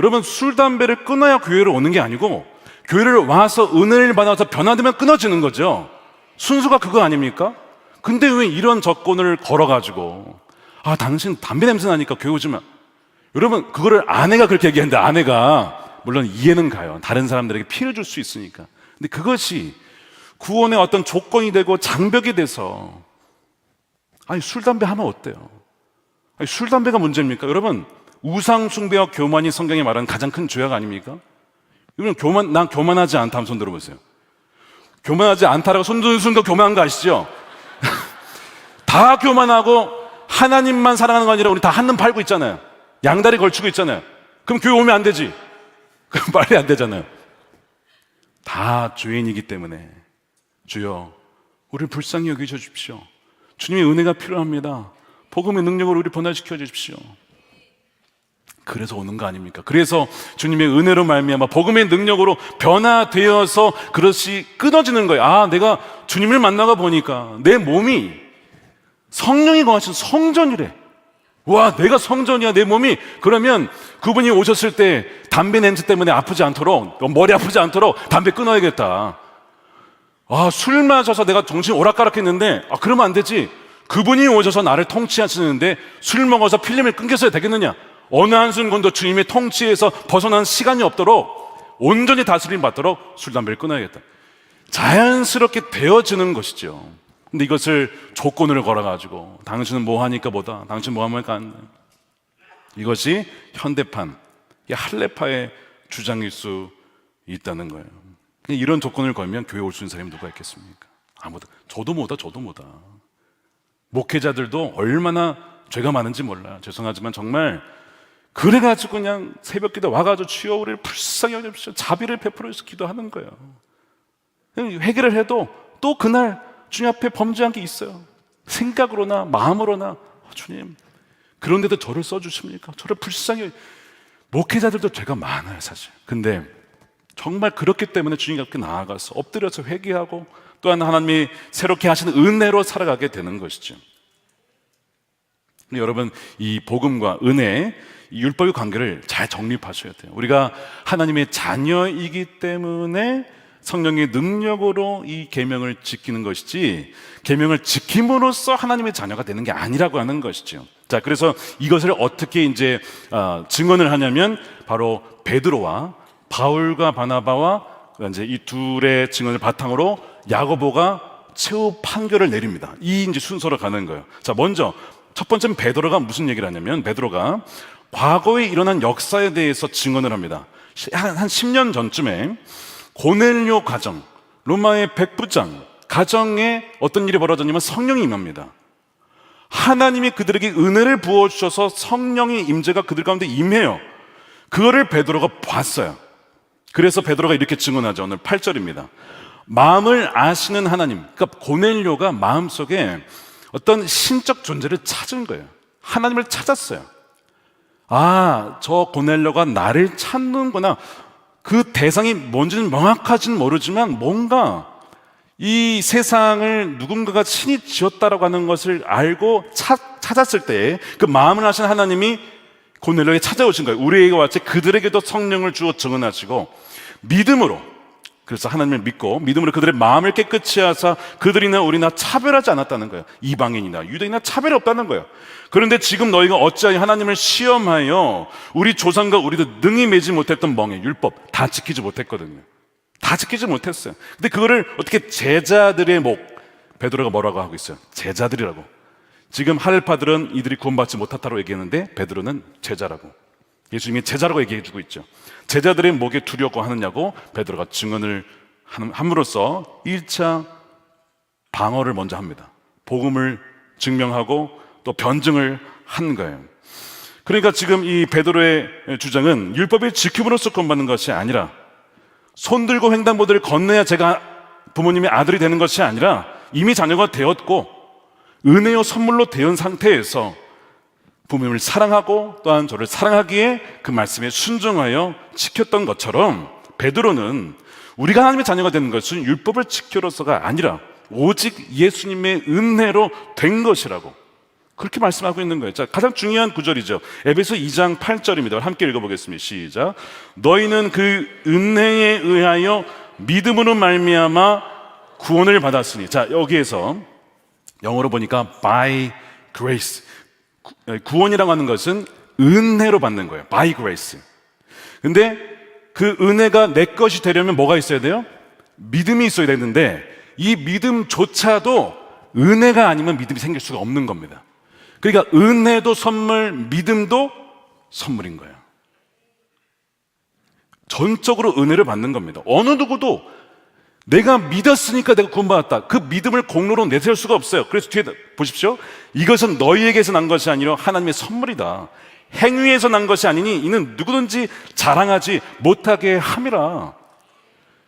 A: 여러분, 술, 담배를 끊어야 교회를 오는 게 아니고 교회를 와서 은혜를 받아서 변화되면 끊어지는 거죠. 순수가 그거 아닙니까? 근데 왜 이런 조건을 걸어가지고 당신 담배 냄새 나니까 교회 오지 마. 여러분, 그거를 아내가 그렇게 얘기하는데, 아내가 물론 이해는 가요. 다른 사람들에게 피해를 줄 수 있으니까. 근데 그것이 구원의 어떤 조건이 되고 장벽이 돼서 술, 담배 하면 어때요? 술, 담배가 문제입니까? 여러분, 우상 숭배와 교만이 성경에 말하는 가장 큰 죄악 아닙니까? 여러분, 난 교만하지 않다 하면 손 들어보세요. 교만하지 않다라고 손 드는 순간 교만한 거 아시죠? 다 교만하고 하나님만 사랑하는 거 아니라 우리 다 한눈 팔고 있잖아요. 양다리 걸치고 있잖아요. 그럼 교회 오면 안 되지. 그럼 빨리 안 되잖아요. 다 죄인이기 때문에 주여, 우리를 불쌍히 여기셔 주십시오. 주님의 은혜가 필요합니다. 복음의 능력으로 우리 변화시켜 주십시오. 그래서 오는 거 아닙니까? 그래서 주님의 은혜로 말미암아 복음의 능력으로 변화되어서 그것이 끊어지는 거예요. 내가 주님을 만나가 보니까 내 몸이 성령이 거하신 성전이래. 와, 내가 성전이야, 내 몸이. 그러면 그분이 오셨을 때 담배 냄새 때문에 아프지 않도록, 머리 아프지 않도록 담배 끊어야겠다. 술 마셔서 내가 정신 오락가락했는데 그러면 안 되지. 그분이 오셔서 나를 통치하시는데 술 먹어서 필름을 끊겼어야 되겠느냐? 어느 한순간도 주님의 통치에서 벗어난 시간이 없도록 온전히 다스림 받도록 술, 담배를 끊어야겠다. 자연스럽게 되어지는 것이죠. 근데 이것을 조건을 걸어가지고 당신은 뭐 하니까 뭐다, 당신 뭐 하니까 안 돼. 이것이 현대판, 할례파의 주장일 수 있다는 거예요. 이런 조건을 걸면 교회 올 수 있는 사람이 누가 있겠습니까? 아무도. 저도 뭐다. 목회자들도 얼마나 죄가 많은지 몰라요. 죄송하지만 정말 그래가지고 그냥 새벽기도 와가지고 주여 우리를 불쌍히 여겨주십시오, 자비를 베풀어 주셔서 기도하는 거예요. 회개를 해도 또 그날 주님 앞에 범죄한 게 있어요. 생각으로나 마음으로나. 주님, 그런데도 저를 써주십니까? 저를 불쌍히. 목회자들도 죄가 많아요, 사실. 근데 정말 그렇기 때문에 주님 앞에 나아가서 엎드려서 회개하고 또한 하나님이 새롭게 하시는 은혜로 살아가게 되는 것이죠. 여러분, 이 복음과 은혜, 이 율법의 관계를 잘 정립하셔야 돼요. 우리가 하나님의 자녀이기 때문에 성령의 능력으로 이 계명을 지키는 것이지, 계명을 지킴으로써 하나님의 자녀가 되는 게 아니라고 하는 것이죠. 자, 그래서 이것을 어떻게 이제 증언을 하냐면 바로 베드로와 바울과 바나바와 이제 이 둘의 증언을 바탕으로 야고보가 최후 판결을 내립니다. 이 이제 순서로 가는 거예요. 자, 먼저 첫 번째는 베드로가 무슨 얘기를 하냐면, 베드로가 과거에 일어난 역사에 대해서 증언을 합니다. 한 10년 전쯤에 고넬료 가정, 로마의 백부장 가정에 어떤 일이 벌어졌냐면 성령이 임합니다. 하나님이 그들에게 은혜를 부어주셔서 성령의 임재가 그들 가운데 임해요. 그거를 베드로가 봤어요. 그래서 베드로가 이렇게 증언하죠. 오늘 8절입니다. 마음을 아시는 하나님, 그러니까 고넬료가 마음속에 어떤 신적 존재를 찾은 거예요. 하나님을 찾았어요. 아, 저 고넬료가 나를 찾는구나. 그 대상이 뭔지는 명확하지는 모르지만 뭔가 이 세상을 누군가가 친히 지었다라고 하는 것을 알고 찾았을 때 그 마음을 아시는 하나님이 고넬료에게 찾아오신 거예요. 우리에게 왔지 그들에게도 성령을 주어 증언하시고 믿음으로, 그래서 하나님을 믿고 믿음으로 그들의 마음을 깨끗이 하사 그들이나 우리나 차별하지 않았다는 거예요. 이방인이나 유대인이나 차별이 없다는 거예요. 그런데 지금 너희가 어찌하여 하나님을 시험하여 우리 조상과 우리도 능히 매지 못했던 멍에 율법 다 지키지 못했거든요. 다 지키지 못했어요. 근데 그거를 어떻게 제자들의 목, 베드로가 뭐라고 하고 있어요? 제자들이라고. 지금 할파들은 이들이 구원받지 못했다고 얘기했는데 베드로는 제자라고, 예수님이 제자라고 얘기해 주고 있죠. 제자들의 목에 두려고 하느냐고 베드로가 증언을 함으로써 1차 방어를 먼저 합니다. 복음을 증명하고 또 변증을 한 거예요. 그러니까 지금 이 베드로의 주장은 율법을 지킴으로써 구원받는 것이 아니라, 손들고 횡단보도를 건너야 제가 부모님의 아들이 되는 것이 아니라 이미 자녀가 되었고 은혜요 선물로 되은 상태에서 부모님을 사랑하고 또한 저를 사랑하기에 그 말씀에 순종하여 지켰던 것처럼, 베드로는 우리가 하나님의 자녀가 되는 것은 율법을 지켜로서가 아니라 오직 예수님의 은혜로 된 것이라고 그렇게 말씀하고 있는 거예요. 자, 가장 중요한 구절이죠. 에베소 2장 8절입니다. 함께 읽어보겠습니다. 시작. 너희는 그 은혜에 의하여 믿음으로 말미암아 구원을 받았으니. 자, 여기에서 영어로 보니까 by grace, 구원이라고 하는 것은 은혜로 받는 거예요. by grace. 근데 그 은혜가 내 것이 되려면 뭐가 있어야 돼요? 믿음이 있어야 되는데 이 믿음조차도 은혜가 아니면 믿음이 생길 수가 없는 겁니다. 그러니까 은혜도 선물, 믿음도 선물인 거예요. 전적으로 은혜를 받는 겁니다. 어느 누구도 내가 믿었으니까 내가 구원받았다, 그 믿음을 공로로 내세울 수가 없어요. 그래서 뒤에 보십시오. 이것은 너희에게서 난 것이 아니라 하나님의 선물이다. 행위에서 난 것이 아니니 이는 누구든지 자랑하지 못하게 함이라.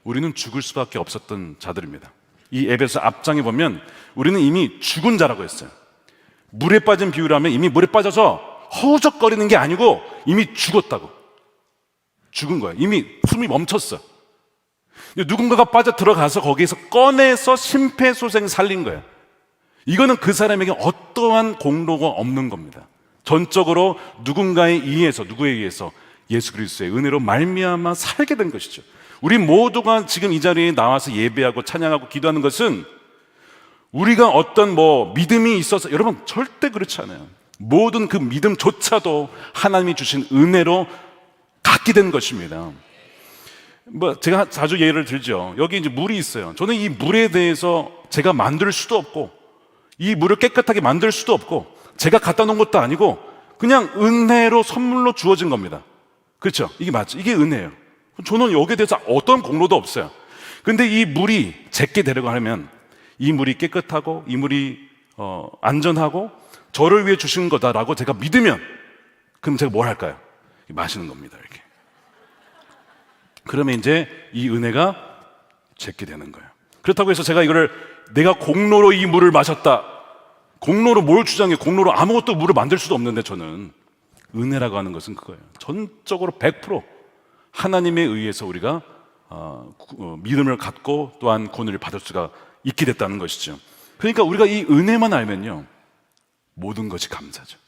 A: 우리는 죽을 수밖에 없었던 자들입니다. 이 에베소 앞장에 보면 우리는 이미 죽은 자라고 했어요. 물에 빠진 비유라면 이미 물에 빠져서 허우적거리는 게 아니고 이미 죽었다고. 죽은 거예요. 이미 숨이 멈췄어. 누군가가 빠져 들어가서 거기에서 꺼내서 심폐소생 살린 거예요. 이거는 그 사람에게 어떠한 공로가 없는 겁니다. 전적으로 누군가에 의해서, 누구에 의해서? 예수 그리스도의 은혜로 말미암아 살게 된 것이죠. 우리 모두가 지금 이 자리에 나와서 예배하고 찬양하고 기도하는 것은 우리가 어떤 믿음이 있어서, 여러분 절대 그렇지 않아요. 모든 그 믿음조차도 하나님이 주신 은혜로 갖게 된 것입니다. 제가 자주 예를 들죠. 여기 이제 물이 있어요. 저는 이 물에 대해서 제가 만들 수도 없고 이 물을 깨끗하게 만들 수도 없고 제가 갖다 놓은 것도 아니고 그냥 은혜로 선물로 주어진 겁니다. 그렇죠? 이게 맞죠? 이게 은혜예요. 저는 여기에 대해서 어떤 공로도 없어요. 근데 이 물이 제게 되려고 하면 이 물이 깨끗하고 이 물이 안전하고 저를 위해 주신 거다라고 제가 믿으면 그럼 제가 뭘 할까요? 마시는 겁니다. 이렇게. 그러면 이제 이 은혜가 제게 되는 거예요. 그렇다고 해서 제가 이거를 내가 공로로 이 물을 마셨다, 공로로 뭘 주장해, 공로로 아무것도 물을 만들 수도 없는데, 저는 은혜라고 하는 것은 그거예요. 전적으로 100% 하나님에 의해서 우리가 믿음을 갖고 또한 구원을 받을 수가 있게 됐다는 것이죠. 그러니까 우리가 이 은혜만 알면요, 모든 것이 감사죠.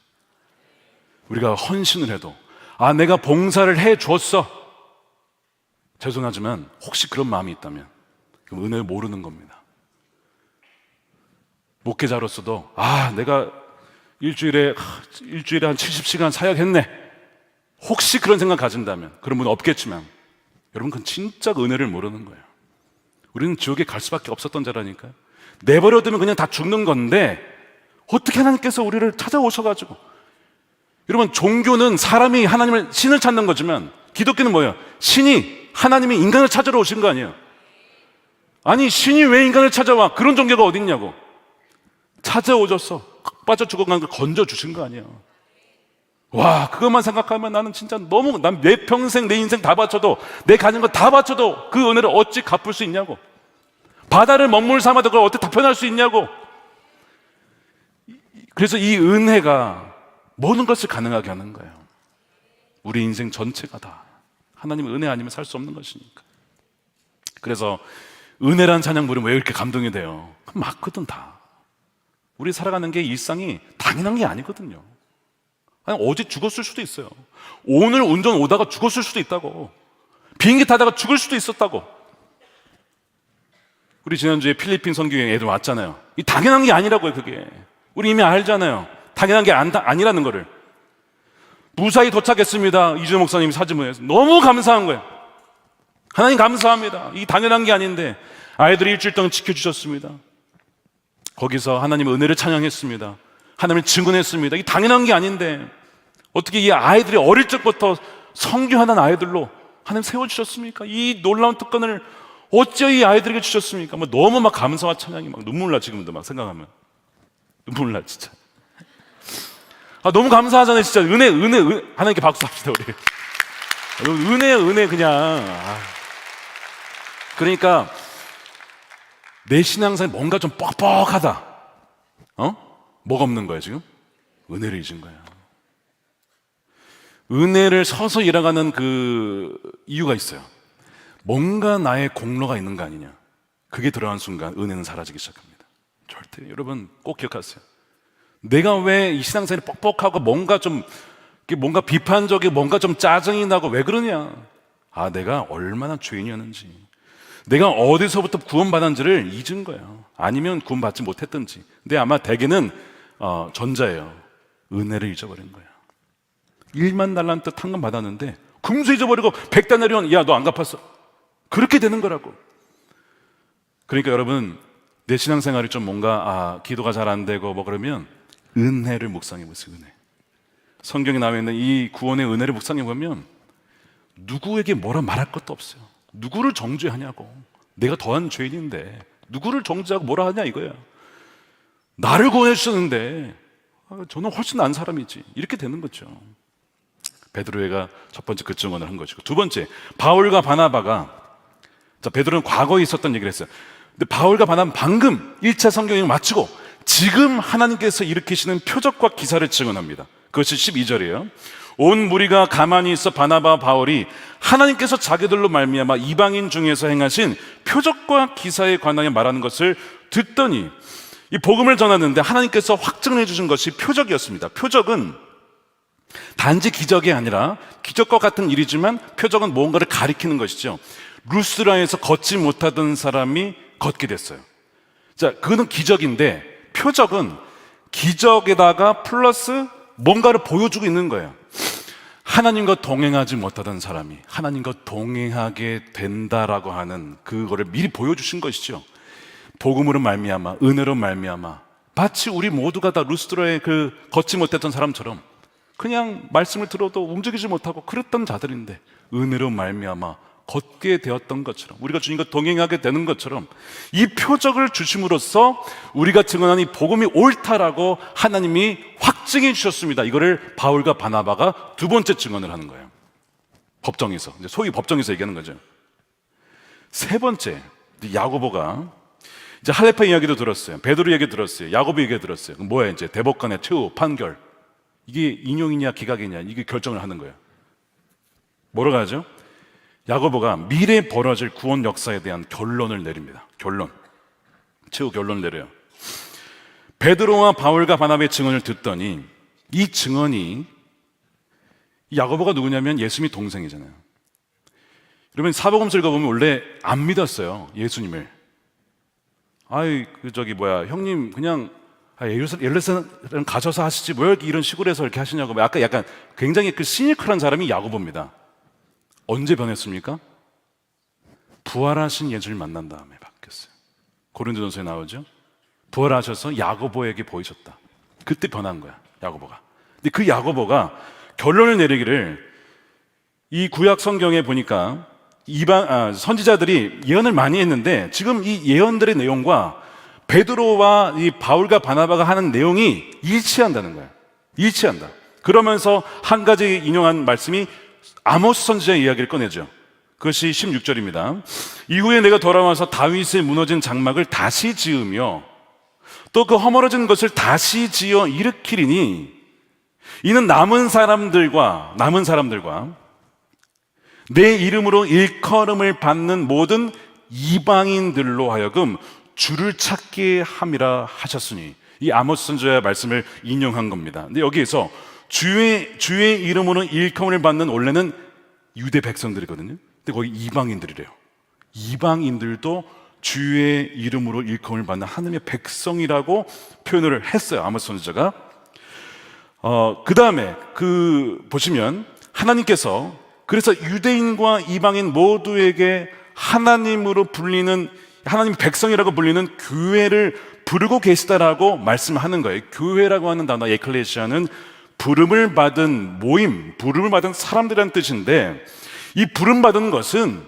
A: 우리가 헌신을 해도 내가 봉사를 해 줬어, 죄송하지만 혹시 그런 마음이 있다면 그럼 은혜를 모르는 겁니다. 목회자로서도 내가 일주일에 한 70시간 사역했네, 혹시 그런 생각 가진다면, 그런 분은 없겠지만 여러분, 그건 진짜 은혜를 모르는 거예요. 우리는 지옥에 갈 수밖에 없었던 자라니까요. 내버려두면 그냥 다 죽는 건데 어떻게 하나님께서 우리를 찾아오셔가지고, 여러분, 종교는 사람이 하나님을, 신을 찾는 거지만 기독교는 뭐예요? 신이, 하나님이 인간을 찾으러 오신 거 아니에요. 아니, 신이 왜 인간을 찾아와? 그런 종교가 어딨냐고. 찾아오셔서 빠져 죽어간 걸 건져주신 거 아니에요. 와, 그것만 생각하면 나는 진짜 너무, 난 내 평생 내 인생 다 바쳐도, 내 가진 거 다 바쳐도 그 은혜를 어찌 갚을 수 있냐고. 바다를 먹물 삼아도 그걸 어떻게 다 표현할 수 있냐고. 그래서 이 은혜가 모든 것을 가능하게 하는 거예요. 우리 인생 전체가 다 하나님의 은혜 아니면 살 수 없는 것이니까. 그래서 은혜란 찬양 부르면 왜 이렇게 감동이 돼요? 맞거든. 다 우리 살아가는 게 일상이 당연한 게 아니거든요. 아니, 어제 죽었을 수도 있어요. 오늘 운전 오다가 죽었을 수도 있다고. 비행기 타다가 죽을 수도 있었다고. 우리 지난주에 필리핀 선교여행 애들 왔잖아요. 이 당연한 게 아니라고요. 그게 우리 이미 알잖아요. 당연한 게 아니라는 거를. 무사히 도착했습니다. 이준호 목사님이 사진 보내서 너무 감사한 거예요. 하나님 감사합니다. 이 당연한 게 아닌데 아이들이 일주일 동안 지켜주셨습니다. 거기서 하나님의 은혜를 찬양했습니다. 하나님을 증언했습니다. 이 당연한 게 아닌데 어떻게 이 아이들이 어릴 적부터 성교하는 아이들로 하나님 세워주셨습니까? 이 놀라운 특권을 어찌 이 아이들에게 주셨습니까? 너무 막 감사와 찬양이 막 눈물 나. 지금도 막 생각하면 눈물 나 진짜. 너무 감사하잖아요. 진짜 은혜 하나님께 박수 합시다. 우리 은혜 그냥. 그러니까 내 신앙생활 뭔가 좀 뻑뻑하다, 뭐가 없는 거예요 지금? 은혜를 잊은 거예요. 은혜를 서서 일어가는 그 이유가 있어요. 뭔가 나의 공로가 있는 거 아니냐. 그게 들어간 순간 은혜는 사라지기 시작합니다. 절대, 여러분 꼭 기억하세요. 내가 왜 이 신앙생활이 뻑뻑하고 뭔가 비판적이고 뭔가 좀 짜증이 나고 왜 그러냐. 내가 얼마나 죄인이었는지, 내가 어디서부터 구원받았는지를 잊은 거예요. 아니면 구원받지 못했든지. 근데 아마 대개는 전자예요. 은혜를 잊어버린 거예요. 1만 달란트 탕감 받았는데 금세 잊어버리고 100다나리온, 야, 너 안 갚았어. 그렇게 되는 거라고. 그러니까 여러분, 내 신앙생활이 좀 뭔가 기도가 잘 안 되고 뭐 그러면 은혜를 묵상해 보세요. 은혜. 성경에 나와 있는 이 구원의 은혜를 묵상해 보면 누구에게 뭐라 말할 것도 없어요. 누구를 정죄하냐고. 내가 더한 죄인인데 누구를 정죄하고 뭐라 하냐 이거야. 나를 구원해 주셨는데 저는 훨씬 나은 사람이지. 이렇게 되는 거죠. 베드로가 첫 번째 그 증언을 한 것이고, 두 번째, 바울과 바나바가, 베드로는 과거에 있었던 얘기를 했어요. 근데 바울과 바나바는 방금 1차 성경을 마치고 지금 하나님께서 일으키시는 표적과 기사를 증언합니다. 그것이 12절이에요. 온 무리가 가만히 있어 바나바와 바울이 하나님께서 자기들로 말미암아 이방인 중에서 행하신 표적과 기사에 관하여 말하는 것을 듣더니, 이 복음을 전하는데 하나님께서 확증해 주신 것이 표적이었습니다. 표적은 단지 기적이 아니라, 기적과 같은 일이지만 표적은 무언가를 가리키는 것이죠. 루스라에서 걷지 못하던 사람이 걷게 됐어요. 그거는 기적인데, 표적은 기적에다가 플러스 뭔가를 보여주고 있는 거예요. 하나님과 동행하지 못하던 사람이 하나님과 동행하게 된다라고 하는 그거를 미리 보여주신 것이죠. 복음으로 말미암아, 은혜로 말미암아, 마치 우리 모두가 다 루스드라의 그 걷지 못했던 사람처럼 그냥 말씀을 들어도 움직이지 못하고 그랬던 자들인데 은혜로 말미암아 걷게 되었던 것처럼, 우리가 주님과 동행하게 되는 것처럼 이 표적을 주심으로써 우리가 증언한 이 복음이 옳다라고 하나님이 확증해 주셨습니다. 이거를 바울과 바나바가 두 번째 증언을 하는 거예요. 법정에서, 이제 소위 법정에서 얘기하는 거죠. 세 번째, 야고보가 이제 할례파 이야기도 들었어요. 베드로 얘기 들었어요. 야고보 얘기 들었어요. 그럼 뭐야, 이제 대법관의 최후 판결. 이게 인용이냐 기각이냐, 이게 결정을 하는 거예요. 뭐라고 하죠? 야고보가 미래에 벌어질 구원 역사에 대한 결론을 내립니다. 결론, 최후 결론을 내려요. 베드로와 바울과 바나바의 증언을 듣더니 이 증언이, 야고보가 누구냐면 예수님이 동생이잖아요. 여러분, 사복음서 읽어보면 원래 안 믿었어요, 예수님을. 형님 그냥 예루살렘 가셔서 하시지 왜 이런 시골에서 이렇게 하시냐고, 약간 굉장히 그 시니컬한 사람이 야고보입니다. 언제 변했습니까? 부활하신 예수를 만난 다음에 바뀌었어요. 고린도전서에 나오죠. 부활하셔서 야고보에게 보이셨다. 그때 변한 거야, 야고보가. 근데 그 야고보가 결론을 내리기를, 이 구약 성경에 보니까 선지자들이 예언을 많이 했는데 지금 이 예언들의 내용과 베드로와 이 바울과 바나바가 하는 내용이 일치한다는 거예요. 일치한다. 그러면서 한 가지 인용한 말씀이 아모스 선지자의 이야기를 꺼내죠. 그것이 16절입니다. 이후에 내가 돌아와서 다윗의 무너진 장막을 다시 지으며 또 그 허물어진 것을 다시 지어 일으키리니 이는 남은 사람들과 내 이름으로 일컬음을 받는 모든 이방인들로 하여금 주를 찾게 함이라 하셨으니, 이 아모스 선지자의 말씀을 인용한 겁니다. 근데 여기에서 주의 이름으로 일컬음을 받는 원래는 유대 백성들이거든요. 근데 거기 이방인들이래요. 이방인들도 주의 이름으로 일컬음을 받는 하나님의 백성이라고 표현을 했어요, 아모스 선지자가. 그 다음에 보시면 하나님께서 그래서 유대인과 이방인 모두에게 하나님으로 불리는, 하나님 백성이라고 불리는 교회를 부르고 계시다라고 말씀하는 거예요. 교회라고 하는 단어 에클레시아는 부름을 받은 모임, 부름을 받은 사람들이라는 뜻인데, 이 부름받은 것은,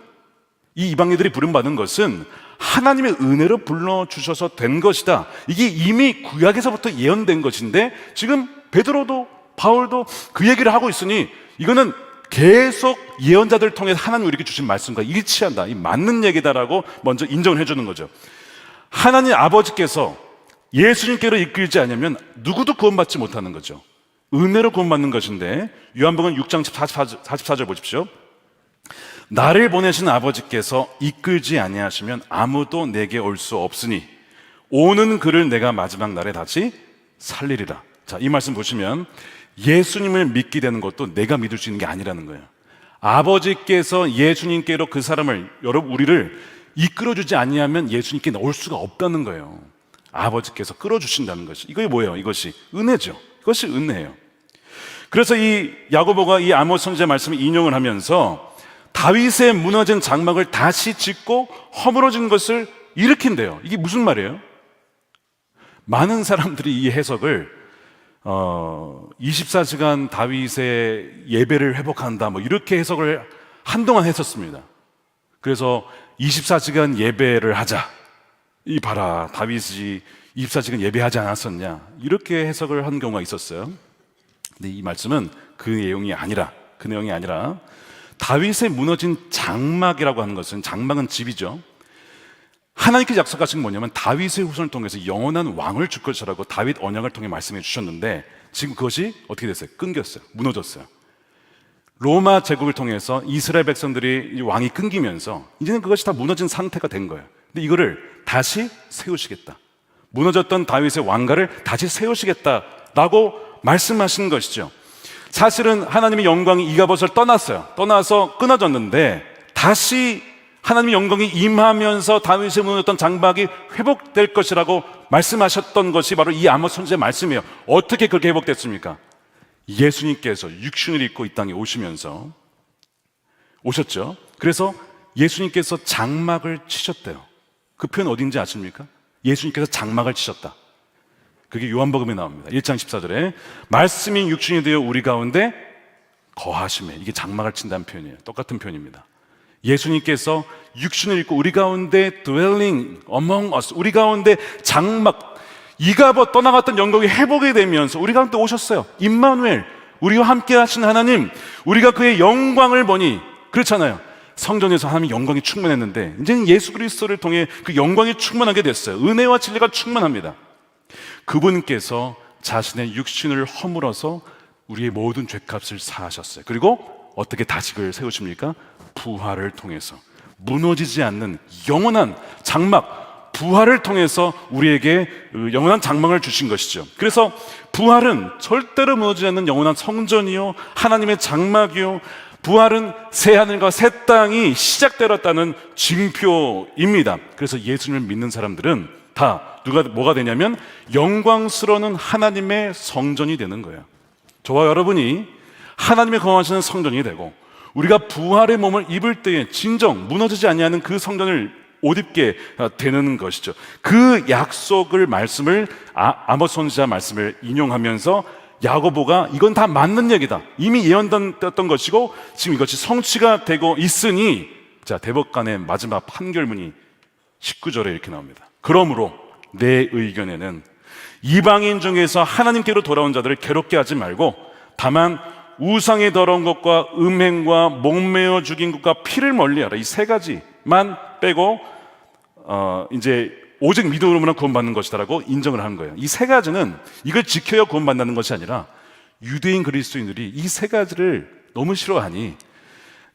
A: 이 이방인들이 부름받은 것은 하나님의 은혜로 불러주셔서 된 것이다. 이게 이미 구약에서부터 예언된 것인데 지금 베드로도 바울도 그 얘기를 하고 있으니 이거는 계속 예언자들을 통해 하나님 우리에게 주신 말씀과 일치한다, 이 맞는 얘기다라고 먼저 인정을 해주는 거죠. 하나님 아버지께서 예수님께로 이끌지 않으면 누구도 구원받지 못하는 거죠. 은혜로 구원받는 것인데, 요한복음 6장 44절 보십시오. 나를 보내신 아버지께서 이끌지 아니하시면 아무도 내게 올 수 없으니 오는 그를 내가 마지막 날에 다시 살리리라. 자, 이 말씀 보시면 예수님을 믿게 되는 것도 내가 믿을 수 있는 게 아니라는 거예요. 아버지께서 예수님께로 그 사람을, 우리를 이끌어주지 아니하면 예수님께 올 수가 없다는 거예요. 아버지께서 끌어주신다는 것이, 이게 뭐예요? 이것이 은혜죠. 이것이 은혜예요. 그래서 이 야고보가 이 아모스 선지자 말씀을 인용을 하면서 다윗의 무너진 장막을 다시 짓고 허물어진 것을 일으킨대요. 이게 무슨 말이에요? 많은 사람들이 이 해석을 24시간 다윗의 예배를 회복한다, 이렇게 해석을 한동안 했었습니다. 그래서 24시간 예배를 하자, 이 봐라, 다윗이 24시간 예배하지 않았었냐, 이렇게 해석을 한 경우가 있었어요. 근데 이 말씀은 그 내용이 아니라 다윗의 무너진 장막이라고 하는 것은, 장막은 집이죠. 하나님께서 약속하신 뭐냐면 다윗의 후손을 통해서 영원한 왕을 줄 것이라고 다윗 언약을 통해 말씀해 주셨는데, 지금 그것이 어떻게 됐어요? 끊겼어요. 무너졌어요. 로마 제국을 통해서 이스라엘 백성들이 왕이 끊기면서 이제는 그것이 다 무너진 상태가 된 거예요. 근데 이거를 다시 세우시겠다, 무너졌던 다윗의 왕가를 다시 세우시겠다라고 말씀하신 것이죠. 사실은 하나님의 영광이 이가봇을 떠나서 끊어졌는데 다시 하나님의 영광이 임하면서 다윗의 무너졌던 장막이 회복될 것이라고 말씀하셨던 것이 바로 이 아모스 선지자의 말씀이에요. 어떻게 그렇게 회복됐습니까? 예수님께서 육신을 입고 이 땅에 오셨죠. 그래서 예수님께서 장막을 치셨대요. 그 표현 어딘지 아십니까? 예수님께서 장막을 치셨다. 그게 요한복음에 나옵니다. 1장 14절에 말씀이 육신이 되어 우리 가운데 거하심에, 이게 장막을 친다는 표현이에요. 똑같은 표현입니다. 예수님께서 육신을 입고 우리 가운데 dwelling among us, 우리 가운데 장막, 이가버 떠나갔던 영광이 회복이 되면서 우리 가운데 오셨어요. 임마누엘, 우리와 함께 하신 하나님, 우리가 그의 영광을 보니, 그렇잖아요. 성전에서 하나님의 영광이 충만했는데 이제는 예수 그리스도를 통해 그 영광이 충만하게 됐어요. 은혜와 진리가 충만합니다. 그분께서 자신의 육신을 허물어서 우리의 모든 죄값을 사하셨어요. 그리고 어떻게 다식을 세우십니까? 부활을 통해서 무너지지 않는 영원한 장막, 부활을 통해서 우리에게 영원한 장막을 주신 것이죠. 그래서 부활은 절대로 무너지지 않는 영원한 성전이요, 하나님의 장막이요, 부활은 새 하늘과 새 땅이 시작되었다는 징표입니다. 그래서 예수님을 믿는 사람들은 다 뭐가 되냐면 영광스러운 하나님의 성전이 되는 거예요. 저와 여러분이 하나님의 거하시는 성전이 되고, 우리가 부활의 몸을 입을 때에 진정 무너지지 아니하는 그 성전을 옷 입게 되는 것이죠. 그 약속을 말씀을 아모스 선지자 말씀을 인용하면서 야고보가 이건 다 맞는 얘기다, 이미 예언됐던 것이고 지금 이것이 성취가 되고 있으니, 자, 대법관의 마지막 판결문이 19절에 이렇게 나옵니다. 그러므로 내 의견에는 이방인 중에서 하나님께로 돌아온 자들을 괴롭게 하지 말고, 다만 우상의 더러운 것과 음행과 목매어 죽인 것과 피를 멀리하라, 이 세 가지만 빼고 이제 오직 믿음으로만 구원받는 것이다라고 인정을 한 거예요. 이 세 가지는 이걸 지켜야 구원받는 것이 아니라, 유대인 그리스도인들이 이 세 가지를 너무 싫어하니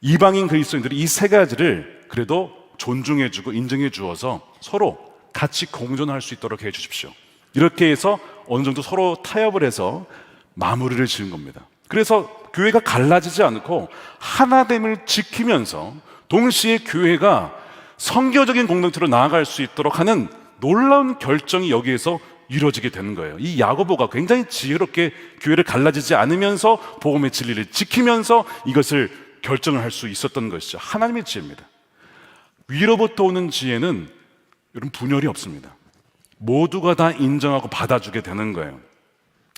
A: 이방인 그리스도인들이 이 세 가지를 그래도 존중해주고 인정해 주어서 서로 같이 공존할 수 있도록 해 주십시오. 이렇게 해서 어느 정도 서로 타협을 해서 마무리를 지은 겁니다. 그래서 교회가 갈라지지 않고 하나됨을 지키면서 동시에 교회가 성교적인 공동체로 나아갈 수 있도록 하는 놀라운 결정이 여기에서 이루어지게 되는 거예요. 이 야고보가 굉장히 지혜롭게 교회를 갈라지지 않으면서 복음의 진리를 지키면서 이것을 결정을 할 수 있었던 것이죠. 하나님의 지혜입니다. 위로부터 오는 지혜는 여러분 분열이 없습니다. 모두가 다 인정하고 받아주게 되는 거예요.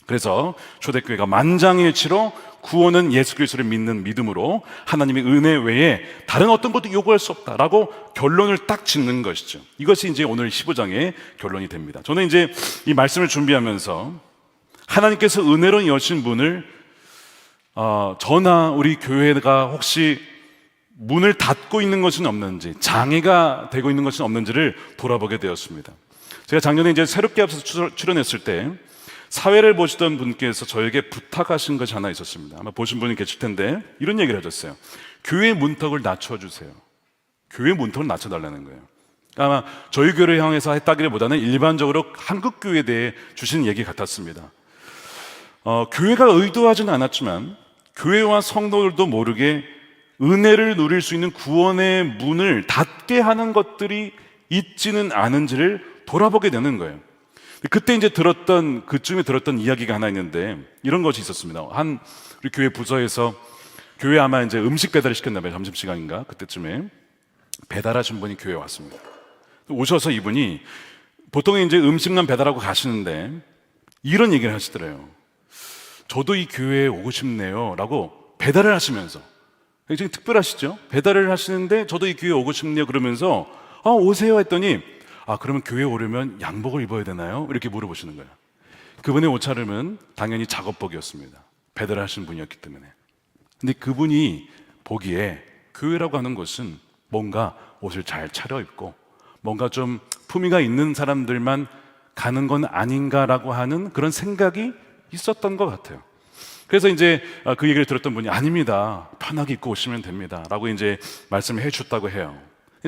A: 그래서 초대교회가 만장일치로 구원은 예수 그리스도를 믿는 믿음으로 하나님의 은혜 외에 다른 어떤 것도 요구할 수 없다라고 결론을 딱 짓는 것이죠. 이것이 이제 오늘 15장의 결론이 됩니다. 저는 이제 이 말씀을 준비하면서 하나님께서 은혜로 여신 문을 저나 우리 교회가 혹시 문을 닫고 있는 것은 없는지, 장애가 되고 있는 것은 없는지를 돌아보게 되었습니다. 제가 작년에 이제 새롭게 앞서서 출연했을 때 사회를 보시던 분께서 저에게 부탁하신 것이 하나 있었습니다. 아마 보신 분이 계실 텐데 이런 얘기를 하셨어요. 교회 문턱을 낮춰주세요. 교회 문턱을 낮춰달라는 거예요. 아마 저희 교회를 향해서 했다기보다는 일반적으로 한국 교회에 대해 주신 얘기 같았습니다. 교회가 의도하지는 않았지만 교회와 성도들도 모르게 은혜를 누릴 수 있는 구원의 문을 닫게 하는 것들이 있지는 않은지를 돌아보게 되는 거예요. 그때 이제 그쯤에 들었던 이야기가 하나 있는데 이런 것이 있었습니다. 우리 교회 부서에서 교회 아마 이제 음식 배달을 시켰나 봐요. 점심시간인가 그때쯤에 배달하신 분이 교회에 왔습니다. 오셔서 이분이 보통 이제 음식만 배달하고 가시는데 이런 얘기를 하시더래요. 저도 이 교회에 오고 싶네요 라고 배달을 하시면서, 굉장히 특별하시죠? 배달을 하시는데 저도 이 교회에 오고 싶네요 그러면서 오세요 했더니 그러면 교회에 오려면 양복을 입어야 되나요? 이렇게 물어보시는 거예요. 그분의 옷차림은 당연히 작업복이었습니다. 배달을 하신 분이었기 때문에. 근데 그분이 보기에 교회라고 하는 것은 뭔가 옷을 잘 차려입고 뭔가 좀 품위가 있는 사람들만 가는 건 아닌가라고 하는 그런 생각이 있었던 것 같아요. 그래서 이제 그 얘기를 들었던 분이 아닙니다. 편하게 입고 오시면 됩니다. 라고 이제 말씀을 해 주셨다고 해요.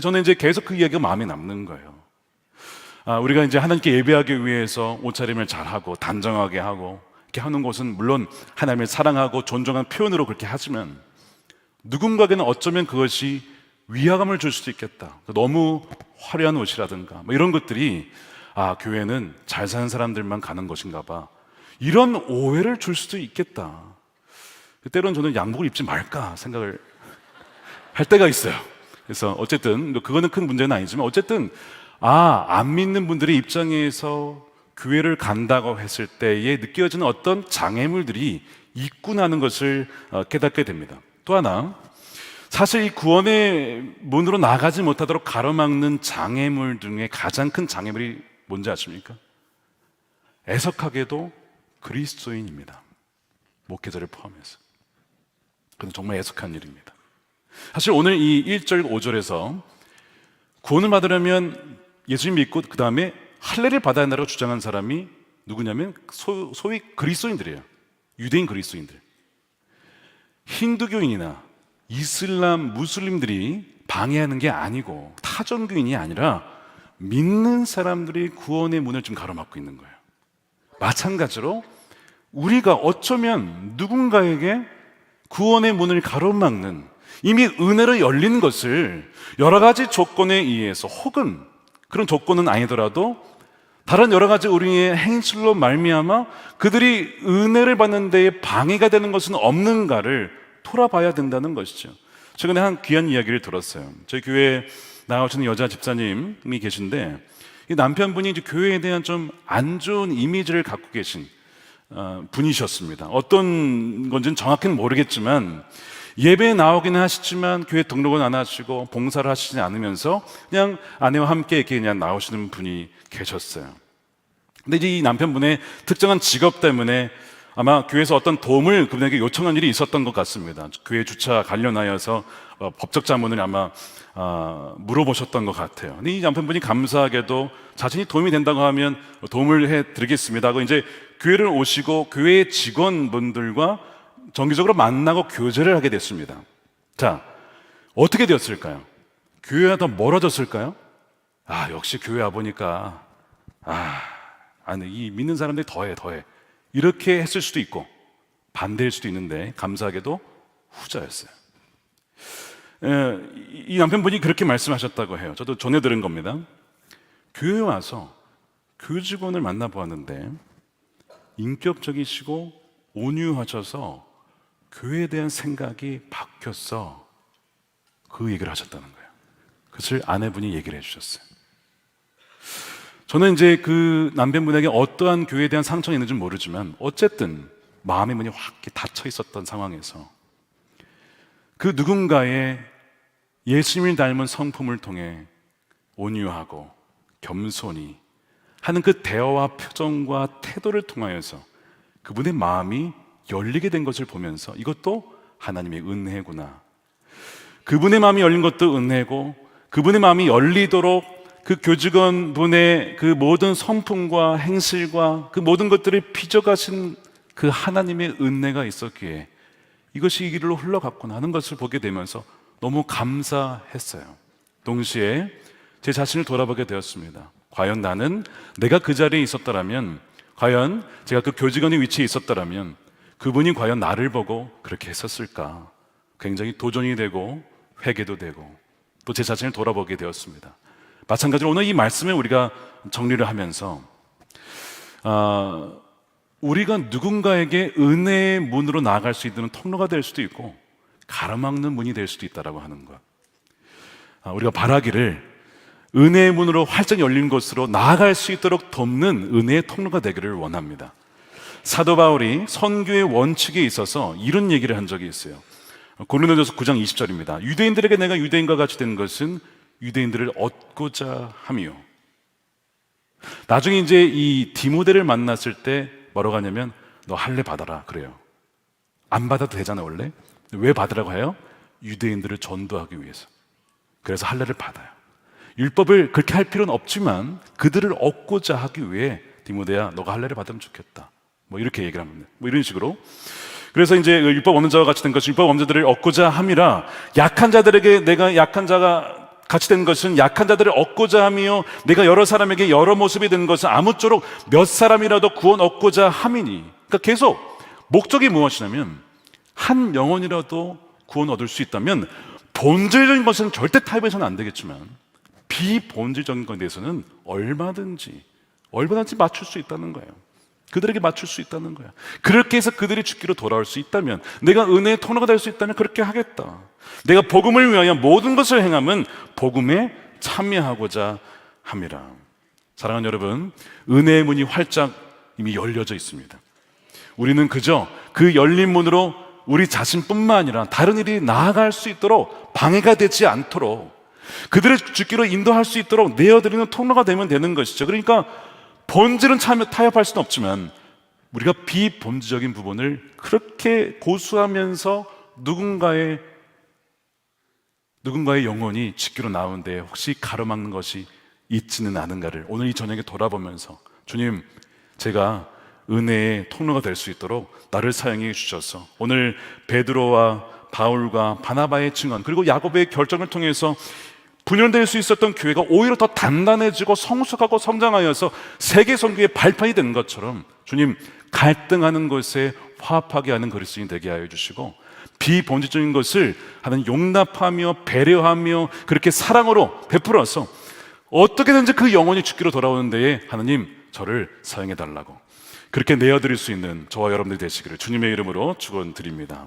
A: 저는 이제 계속 그 이야기가 마음에 남는 거예요. 우리가 이제 하나님께 예배하기 위해서 옷차림을 잘하고 단정하게 하고 이렇게 하는 것은 물론 하나님을 사랑하고 존중하는 표현으로 그렇게 하지만 누군가에게는 어쩌면 그것이 위화감을 줄 수도 있겠다. 너무 화려한 옷이라든가 이런 것들이 교회는 잘 사는 사람들만 가는 것인가 봐, 이런 오해를 줄 수도 있겠다. 때로는 저는 양복을 입지 말까 생각을 할 때가 있어요. 그래서 어쨌든 그거는 큰 문제는 아니지만 어쨌든 안 믿는 분들의 입장에서 교회를 간다고 했을 때에 느껴지는 어떤 장애물들이 있구나 하는 것을 깨닫게 됩니다. 또 하나, 사실 이 구원의 문으로 나가지 못하도록 가로막는 장애물 중에 가장 큰 장애물이 뭔지 아십니까? 애석하게도 그리스도인입니다. 목회자를 포함해서. 그건 정말 애석한 일입니다. 사실 오늘 이 1절 5절에서 구원을 받으려면 예수님 믿고 그 다음에 할례를 받아야 한다고 주장한 사람이 누구냐면 소위 그리스도인들이에요. 유대인 그리스도인들. 힌두교인이나 이슬람, 무슬림들이 방해하는 게 아니고 타전교인이 아니라 믿는 사람들이 구원의 문을 좀 가로막고 있는 거예요. 마찬가지로 우리가 어쩌면 누군가에게 구원의 문을 가로막는, 이미 은혜로 열린 것을 여러 가지 조건에 의해서, 혹은 그런 조건은 아니더라도 다른 여러 가지 우리의 행실로 말미암아 그들이 은혜를 받는 데에 방해가 되는 것은 없는가를 돌아봐야 된다는 것이죠. 최근에 한 귀한 이야기를 들었어요. 저희 교회에 나오시는 여자 집사님이 계신데, 이 남편분이 이제 교회에 대한 좀 안 좋은 이미지를 갖고 계신 분이셨습니다. 어떤 건지는 정확히는 모르겠지만 예배에 나오기는 하시지만 교회 등록은 안 하시고 봉사를 하시지 않으면서 그냥 아내와 함께 이렇게 그냥 나오시는 분이 계셨어요. 근데 이제 이 남편분의 특정한 직업 때문에 아마 교회에서 어떤 도움을 그분에게 요청한 일이 있었던 것 같습니다. 교회 주차 관련하여서 법적 자문을 아마 물어보셨던 것 같아요. 근데 이 남편분이 감사하게도 자신이 도움이 된다고 하면 도움을 해드리겠습니다 하고 이제 교회를 오시고 교회 직원분들과 정기적으로 만나고 교제를 하게 됐습니다. 자, 어떻게 되었을까요? 교회와 더 멀어졌을까요? 역시 교회 와보니까 아니, 이 믿는 사람들이 더해 이렇게 했을 수도 있고 반대일 수도 있는데 감사하게도 후자였어요. 이 남편분이 그렇게 말씀하셨다고 해요. 저도 전해 들은 겁니다. 교회 와서 교직원을 만나보았는데 인격적이시고 온유하셔서 교회에 대한 생각이 바뀌었어. 그 얘기를 하셨다는 거예요. 그것을 아내분이 얘기를 해주셨어요. 저는 이제 그 남편분에게 어떠한 교회에 대한 상처가 있는지 모르지만 어쨌든 마음의 문이 확 닫혀 있었던 상황에서 그 누군가의 예수님을 닮은 성품을 통해 온유하고 겸손히 하는 그 대화와 표정과 태도를 통하여서 그분의 마음이 열리게 된 것을 보면서 이것도 하나님의 은혜구나. 그분의 마음이 열린 것도 은혜고 그분의 마음이 열리도록 그 교직원분의 그 모든 성품과 행실과 그 모든 것들을 빚어가신 그 하나님의 은혜가 있었기에 이것이 이 길로 흘러갔구나 하는 것을 보게 되면서 너무 감사했어요. 동시에 제 자신을 돌아보게 되었습니다. 과연 나는 내가 그 자리에 있었더라면, 과연 제가 그 교직원의 위치에 있었더라면 그분이 과연 나를 보고 그렇게 했었을까? 굉장히 도전이 되고 회개도 되고 또 제 자신을 돌아보게 되었습니다. 마찬가지로 오늘 이 말씀에 우리가 정리를 하면서 우리가 누군가에게 은혜의 문으로 나아갈 수 있는 통로가 될 수도 있고 가로막는 문이 될 수도 있다라고 하는 것. 우리가 바라기를 은혜의 문으로 활짝 열린 곳으로 나아갈 수 있도록 돕는 은혜의 통로가 되기를 원합니다. 사도 바울이 선교의 원칙에 있어서 이런 얘기를 한 적이 있어요. 고린도전서 9장 20절입니다. 유대인들에게 내가 유대인과 같이 된 것은 유대인들을 얻고자 함이요. 나중에 이제 이 디모데를 만났을 때 뭐라고 하냐면 너 할례 받아라 그래요. 안 받아도 되잖아 원래. 왜 받으라고 해요? 유대인들을 전도하기 위해서. 그래서 할례를 받아요. 율법을 그렇게 할 필요는 없지만 그들을 얻고자 하기 위해 디모데야 너가 할례를 받으면 좋겠다. 뭐 이렇게 얘기를 합니다. 뭐 이런 식으로. 그래서 이제 율법 없는 자와 같이 된 것은 율법 없는 자들을 얻고자 함이라, 약한 자들에게 내가 약한 자가 같이 된 것은 약한 자들을 얻고자 함이요 내가 여러 사람에게 여러 모습이 된 것은 아무쪼록 몇 사람이라도 구원 얻고자 함이니. 그러니까 계속 목적이 무엇이냐면 한 영혼이라도 구원 얻을 수 있다면 본질적인 것은 절대 타협해서는 안 되겠지만 비본질적인 것에 대해서는 얼마든지 맞출 수 있다는 거예요. 그들에게 맞출 수 있다는 거야. 그렇게 해서 그들이 죽기로 돌아올 수 있다면, 내가 은혜의 통로가 될 수 있다면 그렇게 하겠다. 내가 복음을 위하여 모든 것을 행함은 복음에 참여하고자 함이라. 사랑하는 여러분, 은혜의 문이 활짝 이미 열려져 있습니다. 우리는 그저 그 열린 문으로 우리 자신뿐만 아니라 다른 일이 나아갈 수 있도록 방해가 되지 않도록 그들의 죽기로 인도할 수 있도록 내어드리는 통로가 되면 되는 것이죠. 그러니까 본질은 타협할 수는 없지만 우리가 비본질적인 부분을 그렇게 고수하면서 누군가의 영혼이 죽기로 나오는데 혹시 가로막는 것이 있지는 않은가를 오늘 이 저녁에 돌아보면서 주님, 제가 은혜의 통로가 될 수 있도록 나를 사용해 주셔서 오늘 베드로와 바울과 바나바의 증언 그리고 야고보의 결정을 통해서 분열될 수 있었던 교회가 오히려 더 단단해지고 성숙하고 성장하여서 세계 선교의 발판이 되는 것처럼 주님, 갈등하는 것에 화합하게 하는 그리스도인이 되게 하여 주시고 비본질적인 것을 하는 용납하며 배려하며 그렇게 사랑으로 베풀어서 어떻게든지 그 영혼이 죽기로 돌아오는 데에 하나님 저를 사용해 달라고 그렇게 내어드릴 수 있는 저와 여러분들이 되시기를 주님의 이름으로 축원드립니다.